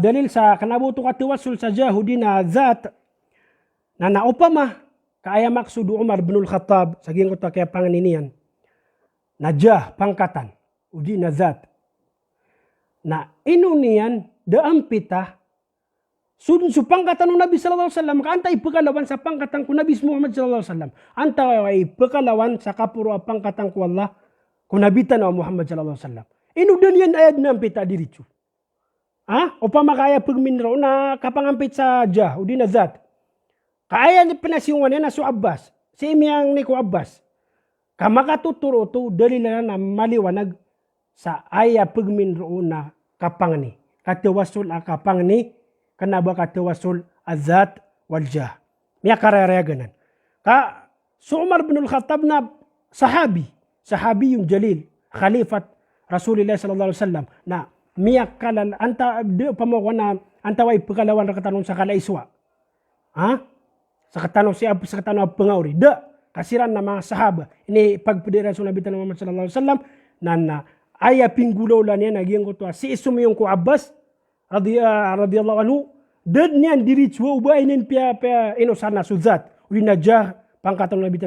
dalil sa kanabuto katiwasul sa jahudina zat na naupama kaya maksudu Umar bin al-Khattab saging ko kaya panganinian na jah pangkatan udina zat na inunian daampita sudun su pangkatan ng Nabi sallallahu alaihi wasallam kaantay pagkalawan sa pangkatan ko Nabi Muhammad sallallahu alaihi wasallam antay pagkalawan sa kapuro pangkatan ko Allah ko nabitan na Muhammad sallallahu alaihi wasallam inudanian ayad na ampita dirichu. Upama kaya pagminro na kapangampit sa jah, o di na zat. Kaya ni pinasiungan na so Abbas, si imiyang ni ko Abbas. Kamakatuturo to dalil na maliwanag sa aya pagminro na kapangani. Katiwasul a kapangani, kanaba katiwasul azat wal jah. Miya karayaganan. So Umar bin al-Khattab na sahabi yung jalil, khalifat Rasulullah sallallahu alaihi wasallam na miyak kalal anta pamoko na antaway pagkalawan ra katanong sa kalaiswa. Sa katanong sa katanong pangawri. Kasiran na mga sahaba. Ini pagpediran sa Nabi Muhammad sallallahu alaihi wasallam na aya pinggulaw la niya naging ko to si isumiyong ko Abbas radhiyallahu anhu dad niyan diritswa ubainin pia inosana suzat winajah pangkatong Nabi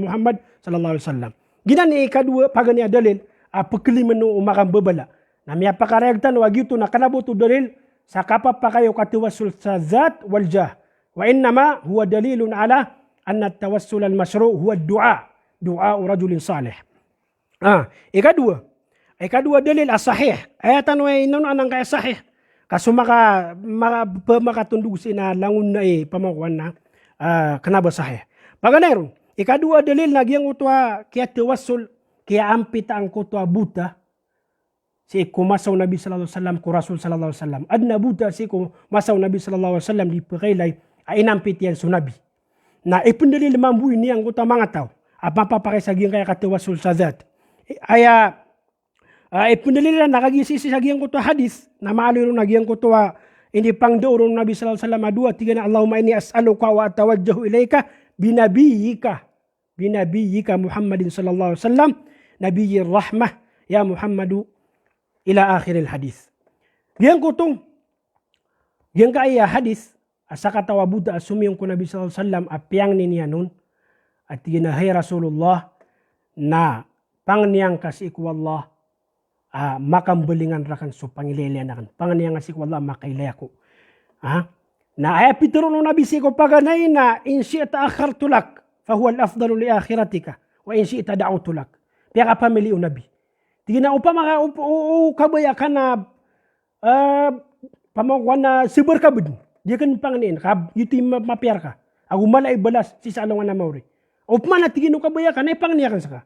Muhammad sallallahu alaihi wasallam. Ginani kadua pagani dalil pagkaliman no umakang babala. Na miya pakaragtan wag ito na kanabuto dalil sa kapap pa kayo katiwasul sa zat wal jah. Wa innama huwa dalilun ala anna tawassul al mashru' huwa du'a rajulin salih. Ikadua dalil as-sahih. Ayatan wa inon anang kaya sahih. Kaso makatundug sina langun na pamakuan na kanaba sahih. Paganeron, ikadua dalil nagyang utwa kaya tawassul kaya ampita ang kutwa buta si kumasaw Nabi sallallahu alaihi wasallam ko Rasul sallallahu alaihi wasallam adna buta si kumasaw Nabi sallallahu alaihi wasallam di pakailay ay inampit yan so Nabi na ipundali limambuin niyang kuta mga tao apapapakisaging kaya katiwasul sa zat aya ipundali na nakagisisi saging kuta hadis na maaliro nagyang kuta hindi pang daurong Nabi sallallahu alaihi wasallam adua tiga na Allahumma inni as'aluka wa atawajjahu ilaika binabiyyika Muhammadin sallallahu alaihi wasallam nabiyyir rahmah ya Muhammadu ila akhiril hadis. Diyan ko tong diyan kaya hadis asa katawa Buddha asumiyong ko Nabi sallallahu alaihi wasallam apyang niya nun at ginahay Rasulullah na pangniyang kasik wallah makambelingan rakan so pangilelianakan pangniyang kasik wallah makailaya ko. Na ay pituro no Nabi siko paganay na in shi'ta akhartu lak fa huwa al-afdalu li akhiratika wa in shi'ta da'utu lak. Piya ka pamili o Nabi. Tigina upama kabaya ka na pamakuan na sibar kabud. Di kan panganin yuti mapiar ka. Ako malay balas si salongan na mauri. Upama na tigino kabaya ka na ipangniyakan sa ka.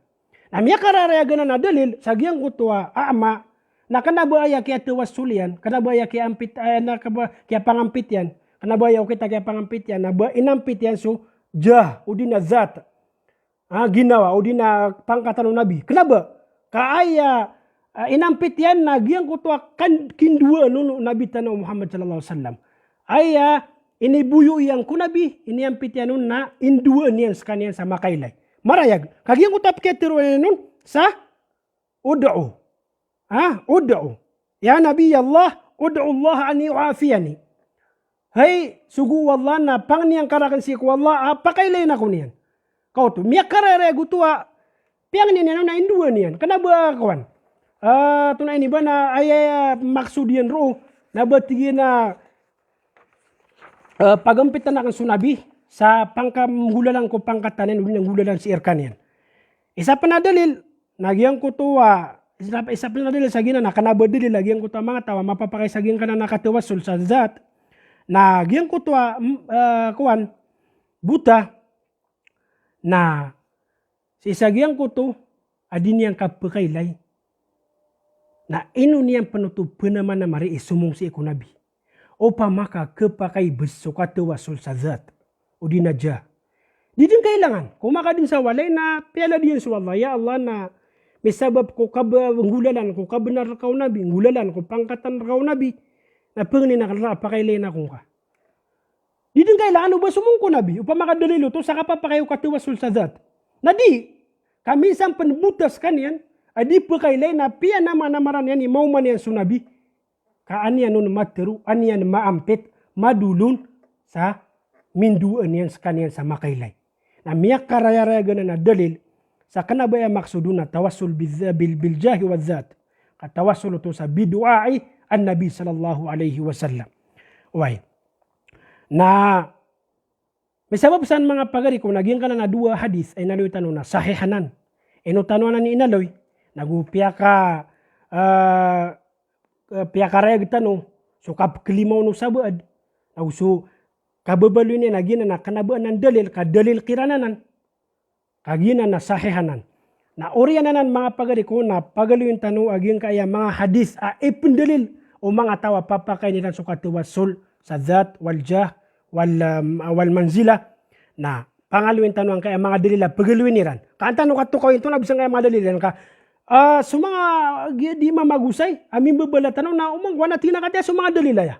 Na miya kararayagan na dalil sa giyang kutuwa ama na kanabaya kaya tuwasulian, kanabaya kaya ampit kaya pangampit yan, kanabaya kita kaya pangampit yan, na inampit yan so jah udina zat. ginawa o di na pangkatan ng Nabi. Kenapa? Kaaya inampit yan na giyang kutuwa kindua nung Nabi tanong Muhammad sallallahu alaihi wasallam. Aya inibuyo yang kunabi iniampit yan nun na indua niyan sa kanyan sa makailay. Marayag. Kagiyang kutap ketiro nun sa ud'u. Ud'u. Ya Nabi Allah, ud'u Allah an yu'afiyani. Hay, sugu wallah na pang niyang karakan si ko Allah, pakailay na ko niyan. Kau tu, miyak karere gutua, piang niyan na indua niyan. Kenapa kawan? Tunay ni ba na ay maksudian ro, na batigin na pagampitan na kan sunabi, sa pangkamhulalan ko pangkatanin, ulit ng hulalan si Irkan yan. Isa pa na dalil, nagyang kutuwa, isa pa na dalil sa gina na kanabadili, nagyang kutuwa mga tawa, mapapakaisagin ka na nakatiwasul sa zat, nagyang kutuwa, kuwan, buta, na si isagyang kuto, adin niyang kapakailay, na ino niyang panutup naman na mari isumong si ikunabi, o pamaka kapakay beso katiwasul sa zat, o dinadya. Di din kailangan. Kung maka din sa walay na piyala din sa Allah. Ya Allah na may sabab ko ngulalan ko kabenar kau nabi. Ngulalan ko pangkatan kau nabi. Na pangin na pakailay na kong ka. Di din kailangan ba sumong ko nabi. Upang makadalilo to sa kapapakayo katiwasul sa zat. Na di. Kami isang panbutas kanyan. Adi pakailay na piya naman namaran yan. Imaw man yan sunabi. Kaan yan nun materu. An yan maampit. Madulun sa minduan yan sa kanyan sa makailay. Na miyak karaya-raya na dalil sa kanabaya maksudun na tawasul biljahi wa zat. Katawasul ito sa biduai an Nabi sallallahu alaihi wasallam. Uway. Na may sabab saan mga pagari kung naging ka na dua hadis ay naloy tanong na sahihanan. Ino tanong na ni inaloy. Nagupya ka raya tanong. So kapklimaw no sabaad. So kababalo niya nagina na kanabaan ng dalil, kadalil kirananan, kagina na sahihanan. Na oryanan mga pagari ko na pagalo yung tanong aging kaya mga hadis ipundalil o mga tawa papakay nila sa katiwasul sa zat, wal jah, wal manzila na pangalo yung tanong kaya mga dalila pagaluin niran. Kaantanong ka to ko ito na bisang kaya mga dalilan ka. Sa mga di mamagusay, amin babala tanong na umangwa na tinakatya sa mga dalilaya.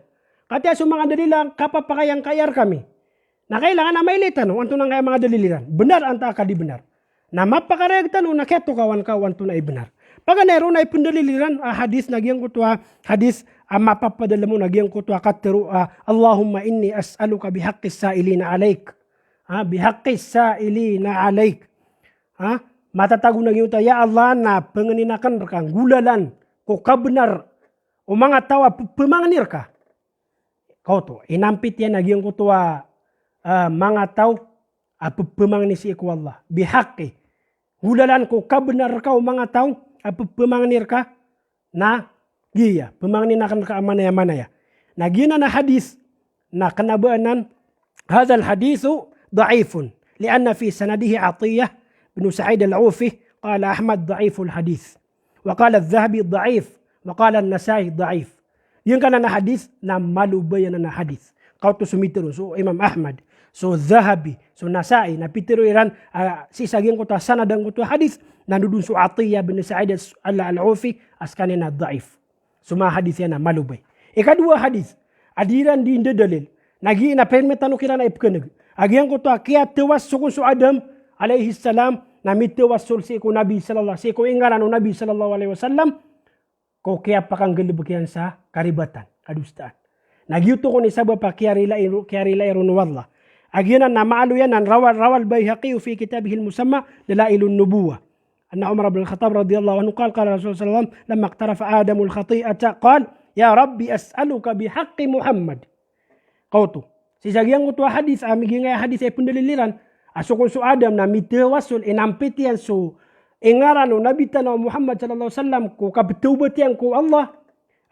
Kaya sa mga dalilang kapapakayang kayar kami. Na kailangan na may litan, wanto nang kaya mga daliliran. Benar anta ka di benar. Na mapakareg tanong na keto kawan wanto na ibenar. Pag nero na ipundaliliran, hadis nagyang kutwa, hadis mapapadala mo nagyang kutwa katero, Allahumma inni as'aluka bihaqqis sa'ilina alaik. Bihaqqis sa'ilina alaik. Matatago nagyang kutwa, ya Allah na panganinakan kang gulalan, ko kabenar, o mga tawa pemanganir ka. Kau to, inampit yan nagyang kutuwa mga tao pemangni si iku Allah. Bihaqi. Gulalan ko kabenar kau mga tao pemangnir ka na giya. Pemangni na kan ka amanaya-manaya. Na gina na hadis na kanabaanan hadal hadisu da'ifun. Lianna fi sanadihi Atiyah bin Sa'id al-Ufi qala Ahmad da'iful hadis. Wa qala al-Dhahabi da'if. Wa qala al-Nasai da'if. Yung ka na hadis na malubayan na hadis. Kau to sumitiro. So Imam Ahmad. So Zahabi. So Nasai. Napitiro iran. Sisagyan ko ta sanadang ko to hadis. Nanudun so Atiyah bin Sa'id al-Ufi. As kanina daif. So mga hadis yan na malubay. Ikadua hadis. Adiran di dalil. Nagi na permetano kila na ipkanag. Agyan ko to kaya tewas sukun so Adam alaihi salam. Na mitewas sul si iku Nabi sallallahu. Si iku ingaran o Nabi sallallahu alaihi wasallam. Ko kaya pakanggalibagyan sa karibatan, kadustaan. Nagyuto ko ni sabab pa kiyarila irun wallah. Agyanan na maalo yan ang rawal Bayhaqi fi kitabihil musamma dalailun nubuwa. Anna Umar ibn al-Khattab radiyallahu anhu qala Rasulullah sallallahu alaihi wasallam lamma iqtarafa Adamul khati'ata qala ya Rabbi as'aluka bihaqqi Muhammad. Kauto. Sisagyang ko to hadis amigi nga hadis ay pundaliliran asukon so Adam na mitewasul inampitian so ingaran o Nabi tanong Muhammad sallallahu alaihi wasallam ko kapitubatian ko Allah.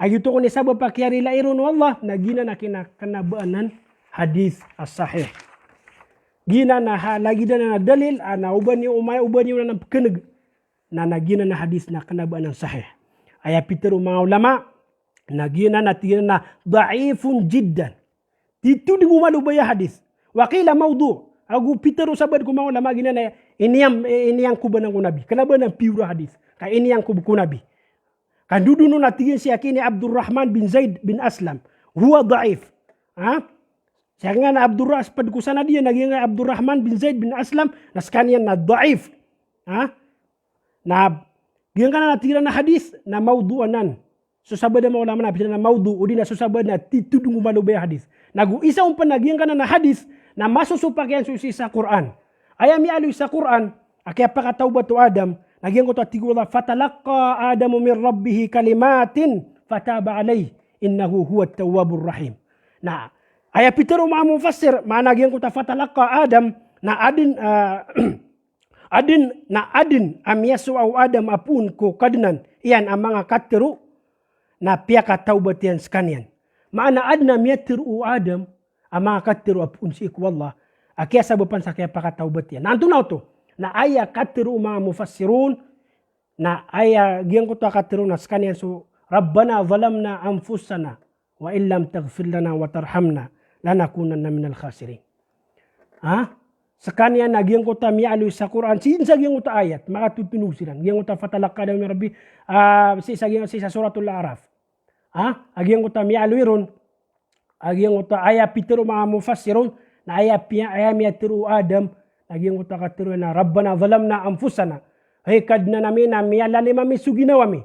Ayuto ko ni sabab pakyari lairun Allah na gina na kinakanabaanan hadis as-sahih. Gina na lagi na dalil na uban niyo na ng pagkanag na nagina na hadis na kanabaanan sahih. Aya pitero mga ulama na gina na tingnan na da'ifun jiddan. Dito di gumalubaya hadis. Wakila mawdu. Agu pitero sabad ko mga ulama gina na ini yang kubanang ko nabi. Kenapa nang piura hadis? Ka ini yang kubu nabi. Kan dudu no natigin siya kini Abdurrahman bin Zaid bin Aslam. Huwa dhaif. Ha? Siya nga na Abdurrahman pad ko sana dia naging Abdurrahman bin Zaid bin Aslam naskanian na dhaif. Ha? Na giyan kana natigin na hadis na mauduanan. So sabada mo ulama na na maudu udi na so sabada na titudung malubay hadis. Nagu isa umpan nagiyan kana na hadis na masusupak yan susi sa Quran. Ayami alu sa Quran akya pakatawbat tu Adam. Nagiyan ko tatigula fatalaqa Adamu min rabbih kalimatin fataba alayhi innahu huwat tawwabur rahim. Na aya pitero ma mufassir maana nagiyan ko ta fatalaqa Adam na adin am yasu au Adam apun ko kadnan iyan ang mga katero na piyaka taubat yan sekanian. Maana adna miyatiru Adam ang mga katero apun si ikwallah akya sababan sa kaya pakataubat yan. Nanto na to. Na aya katiru mga mufassirun na aya giyan ko ta katiru na skanian so Rabbana zalamna anfusana wa illam taghfir lana wa tarhamna lanakunanna minal khasirin. Ha? Skanian na giyan ko ta mialu sa Quran sinsa giyan ko ta ayat makatutunog silan. Giyan ko ta fatalaqqa daw ni Rabbi sa suratul A'raf. Ha? Agiyan ko ta mialu iron. Agiyan ko ta aya pitero mga mufassirun na aya miyatiru Adam Agiyan ko takatiro na Rabbana zalamna anfusana. Hey kadna namin na miyalali mami suginawa mi.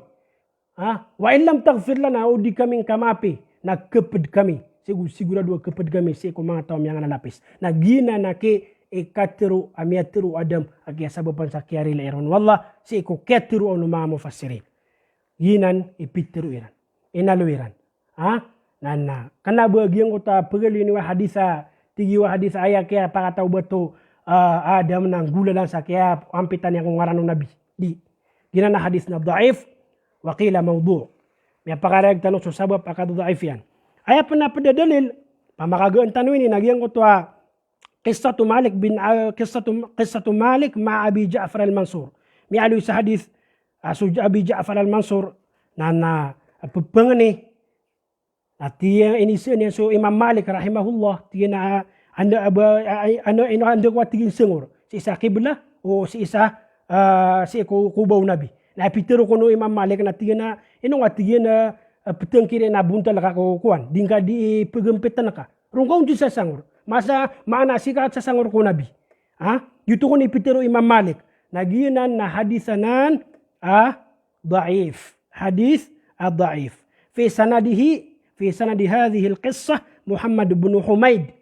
Wa illam taghfir lana o di kaming kamapi. Nagkeped kami. Sigurado keped kami si ko mga tao yang nalapis. Nagina na ke ikatiro amiyatiro Adam agya sababan sa kiyari lairon. Wallah si ko ketiro ano mga mufassirin. Ginan ipitiro iran. Inaluiran. Nana. Kanaba agiyan ko ta pegali ni wa hadisa. Tigi wa hadisa ayak kaya pakataw bato. Adam nang gula lang sa kaya ampitan yang kung ngaranong nabi. Di. Gina na hadis na daif, wakila mawdu. May pakarag tanong so sabab akado daif yan. Ay pa na padadalil, pamakagaan tanong ini, nagyang ko to Qissatu Malik ma Abi Ja'far al-Mansur. May aloy sa hadis, Abi Ja'far al-Mansur, na pagpangani, at tiya inisiyan niya, so Imam Malik rahimahullah, tiya na anda ko tigin sengur si isa kibla o si isa si kubaw nabi na pitero ko no Imam Malik na tigin na tigin na peteng kiri na buntal ka ko kuan dingka di pegempetan ka rungkong ju sa sangur masa mana sikat sa sangur ko nabi yuto ko ni pitero Imam Malik naginan na hadisanan dhaif hadis dhaif fi sanadi hadhihi al-qissah Muhammad bin Humaid.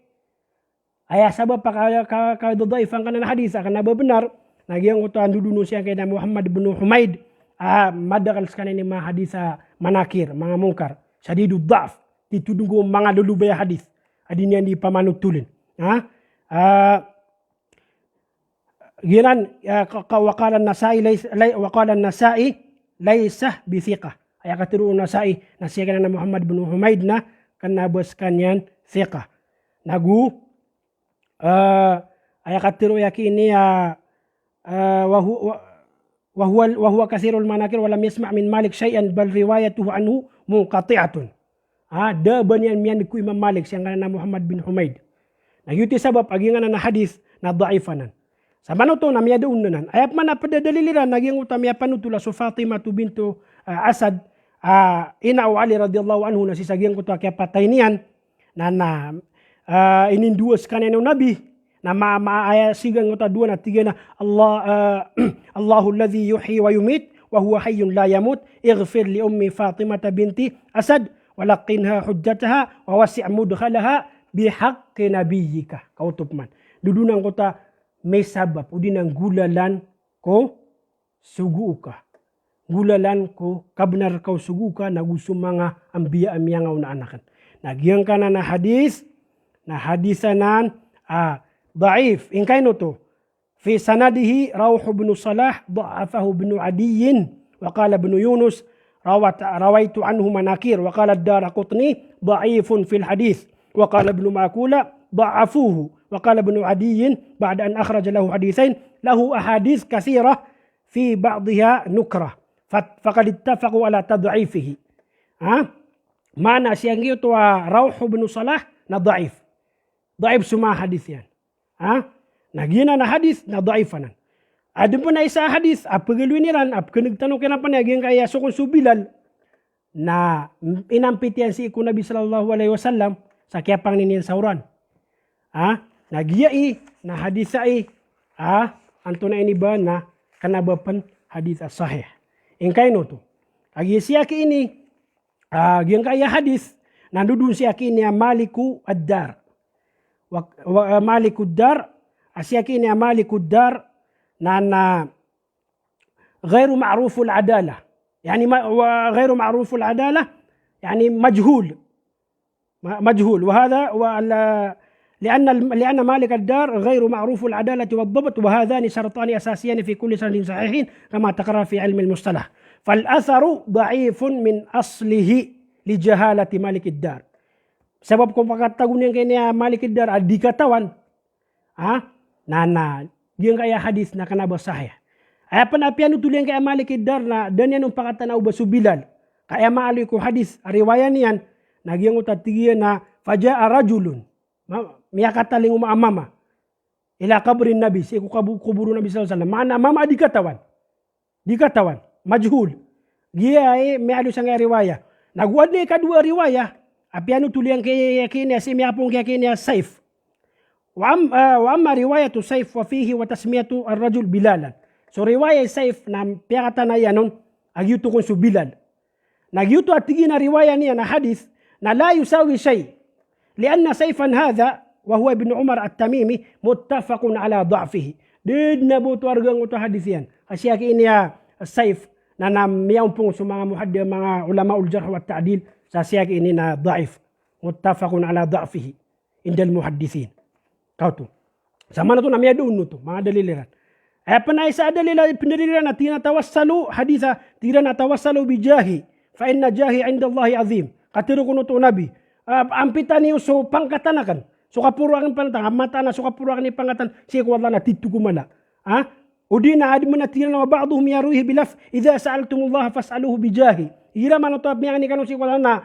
Aya sabab kadadaifan kana na hadis kana benar nagyang utan duduno siya kay na Muhammad bin Humaid madakal skana ni mga hadisa manakir mga mungkar shadidud dhaf ditudungo mga lulubay hadis adin yan di pamanutulin ginan waqala an-Nasa'i laysa bithiqah aya katuru Nasa'i na siya kana na Muhammad bin Humaid na kana bos kanyan thiqah nagu aya katiro yakini wa huwa kathirul manakir wa lam yasma' min Malik syai'an bal riwayatuhu anhu munqati'atun. Da banyan miyan ku Imam Malik siyang na Muhammad bin Humaid. Nagyuti sabab agingan na hadis na dhaifanan. Sa manoto na miya doon nanan. Ayap man na padadaliliran naging utamya panutula so Fatima bintu Asad ina o Ali radhiyallahu anhu na sisagyang ko to kaya patay niyan na ininduas kanino nabi na maaya sigang ngota dua na tiga na Allahu alladhi yuhyi wa yumit wa huwa hayyun la yamut ighfir li ummi Fatimah binti Asad walaqinha hujjataha wa wasi' mudkhalaha bihaqqi nabiyyika kautup man dudunang kota may sabab udinang gulalan ko sugu ka gulalan ko kabnar kau sugu ka nagusu mga ambiya amyangaw na anakan nagyang kana na hadis na hadisanan dhaif ingkayno to fi sanadihi Rawh bin Salah dha'afahu bin Adiy wa qala ibn Yunus rawaitu anhu manakir wa qala ad-Daraqutni dha'ifun fil hadith wa qala ibn Makula dha'afuhu wa qala ibn Adiy ba'da an akhraja lahu hadithain lahu ahadith katsirah fi ba'dihha nukrah faqad ittafaqu ala tad'ifihi mana siyang ito Rawh bin Salah na dhaif. Dhaif semua hadis yan. Nagyan na hadis na daifanan. Ada pa na isa hadis, apagaluin niran, apkanagtanong kenapa na gyang kaya sukon subilal, na inampitian si iku Nabi sallallahu alaihi wasallam sa kiapang ninian sauran. Nagyai na hadisai, anto na ini ba na kanabapan hadis as-sahih. Ingkay no to. Agi siya ki ini, gyang kaya hadis, nandudun siya ki ini Maliku ad-Dar. Maliku ad-Dar, siya ki ini Maliku ad-Dar, na غير معروف العدالة يعني غير معروف العدالة يعني مجهول وهذا لأن مالك الدار غير معروف العدالة والضبط وهذان شرطان أساسيان في كل سند صحيح كما تقرر في علم المصطلح فالأثر ضعيف من أصله لجهالة مالك الدار sebab kung pagkatagun yang kaya Malik ad-Dar dikatawan Diyan kaya hadis na kanaba sahih. Ay panapian ito liyan kaya Malik ad-Dar na dan yan ang pakatanaw ba subilal. Kaya maaloy ko hadis, ariwaya niyan, nagyang utatigiyan na faja'a rajulun. Miyakataling umaamama. Ila kabrin nabi, si kuburo nabi sallallahu alaihi wasallam. Maana mama dikatawan, majhul. Giya ay may alo sa nga riwaya. Nagwad na kadua riwaya, apian ito liyan kaya kiniya, si miyapong kaya kiniya saif. وأما رواية سيف وفيه وتسمية الرجل بلالا. So riwaya Saif na piyakata na yanon agyuto kung su Bilal. Nagyuto at tigina riwaya niya na hadith na la yusawi shay. لأن سيفا هذا وهو ابن عمر التميمي متفق على ضعفه. Did na buto argang uto hadith yan. Asya ki niya Saif na namiyaumpong sa mga muhaddith mga ulama ul-jarh wa ta'dil sa siya ki ini na dhaif. Muttafaqun ala dha'fihi indal muhaddithin. Kau tu. Sama na to namaya doon to, mga daliliran. Ay panay sa daliliran na tinatawassalu haditha, tinatawassalu bijahi, fa inna jahi inda Allahi azim. Katiro kuno to nabi. Ampitan niyo so pangkatanakan. So kapuruan pangkatan, mata na so kapuruan ni pangkatan, siya ko wala na titukumala. Udina adi mana tira na ba'duhum yaruhi bilaf, idza sa'altumullaha fas'aluhu bijahi. Ira man to abiyang ni kanu si wala na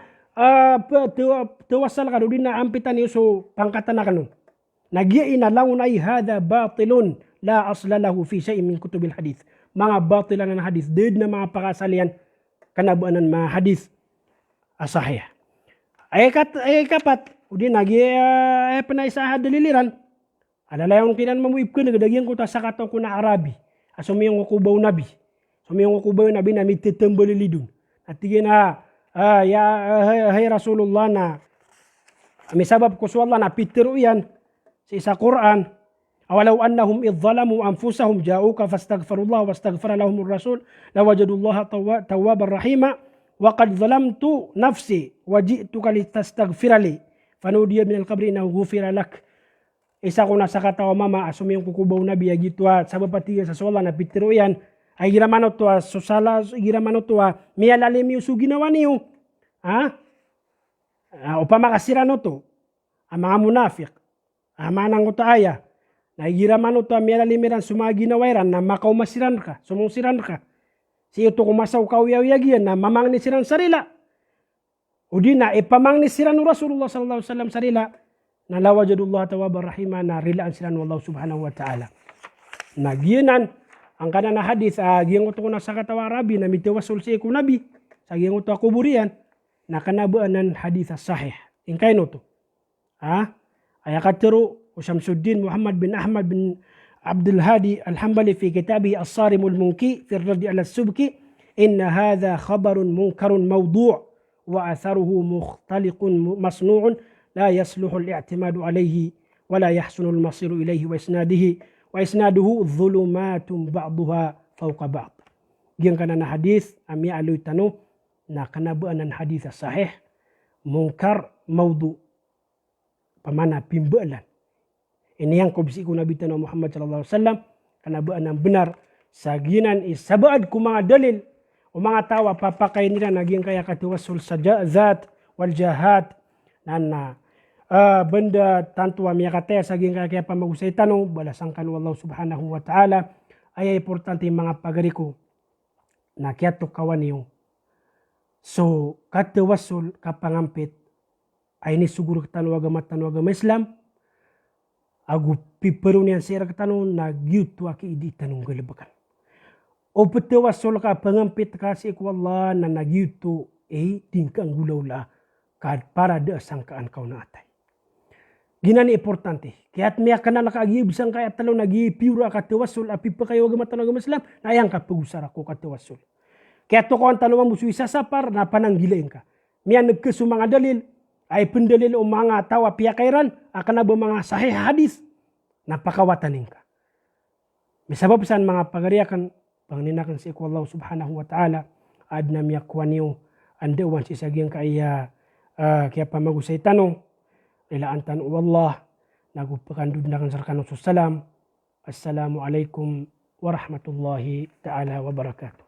tawassal ka udina ampitan niyo so pangkatanakan. Nagyain na laun ay hada batilun la asla lahu fi syai' min kutubil hadith. Mga batilan na hadith, did na mga pakasalian kanabuanan mga hadith asahih. Ay kapat, udin nagyay panay sa daliliran. Alalayon kinan mamuib ko nagdagyan ko ta sa kataw ko na Arabi. Asumiyong kukubaw nabi. Sumiyong kukubaw nabi na mititambulilidun. At tigin na hay Rasulullah na may sabab ko sa Allah na pitiro yan sa isa Quran, awalaw annahum idh zalamu anfusahum ja'uka fastaghfirullah wastaghfara lahumur rasul lawajadullaha tawwabar rahima wa qad zalamtu nafsi wa ji'tuka litastaghfira li fanudiya minal qabri innahu ghufira lak. Isa ko na sa katawa mama asumi yung kukubaw nabi agitwa sabab patiga sa sola na pitiro yan ay giramano to susala giramano to mialalim yung suginawa niyo upama kasira no to ang mga munafik amanang ko taaya, naigiraman ito mialimiran sumaginawairan na makaumasiran ka, sumungsiran ka. Siyo ito kumasaw kauyaw-yagian na mamangnisiran sarila. O di na ipamangnisira ng Rasulullah sallallahu alaihi wasallam sarila na lawajadullah tawwabar rahima na rilaan sila ng Allah subhanahu wa ta'ala. Nagyinan ang kana na hadith giyang uto ko na sa katawa Arabi na mitiwasul si iku nabi sa giyang uto kuburian na kanabuan ng hadith sahih. Ingkay no to. Ayakatero Syamsuddin Muhammad bin Ahmad bin Abdul Hadi Al-Hambali fi kitabih As-Sarimul Munki fi ar-Radd 'ala as-Subki inna hadha khabarun munkarun mawdu' wa atharuhu mukhtaliqun masnu'un la yasluhu al-i'timadu alayhi wa la yahsunu al-masiru ilayhi wa isnaduhu dhulumatun ba'daha fawqa ba'd. Giyan kana na hadith ami aloy tano na kanabuan ng hadith sahih munkar mawdu' pamana pimbalan. Ini yang kubsi ko Nabi Tanah Muhammad sallallahu alaihi wasallam kanabaan ng benar sa ginan isabaad ko mga dalil o mga tawa papakay nila naging kaya katiwasul sa zat wal jahat na benda tantua miya kataya sa ging kaya pamagusay tanong balasang kanu Allah subhanahu wa ta'ala ay importante yung mga pagariko na kiyato kawan yung so katiwasul kapangampit ay ni siguro tanwaga Islam agu piperunian sera katanon na gitu aki idi tanong gelebakan. O petawassul ka pengampit kasih ku Allah na gitu tingkang gulaula kad para de sangkaan kau na atay. Ginani importante. Kaya't may akan na nakagi bisang kaya talo nagi piura ka tawassul api pa kayo agama tanong agama Islam na yang ka pagusara ko ka tawassul. Kaya to ko ang talo musuh sasapar na pananggilain ka. Miyan nagkasumang dalil ay pendalil o mga tawa piyakairan akan na mga sahih hadis napakawatanin ka. May sabab saan mga pagariakan pangninakan si Allah subhanahu wa ta'ala ad na miyakwan niyo andawan si sagyang kaya pamagusay tanong ilaan tanong Allah nagupakandud na kan sarkanong salam. Assalamualaikum warahmatullahi ta'ala wabarakatuh.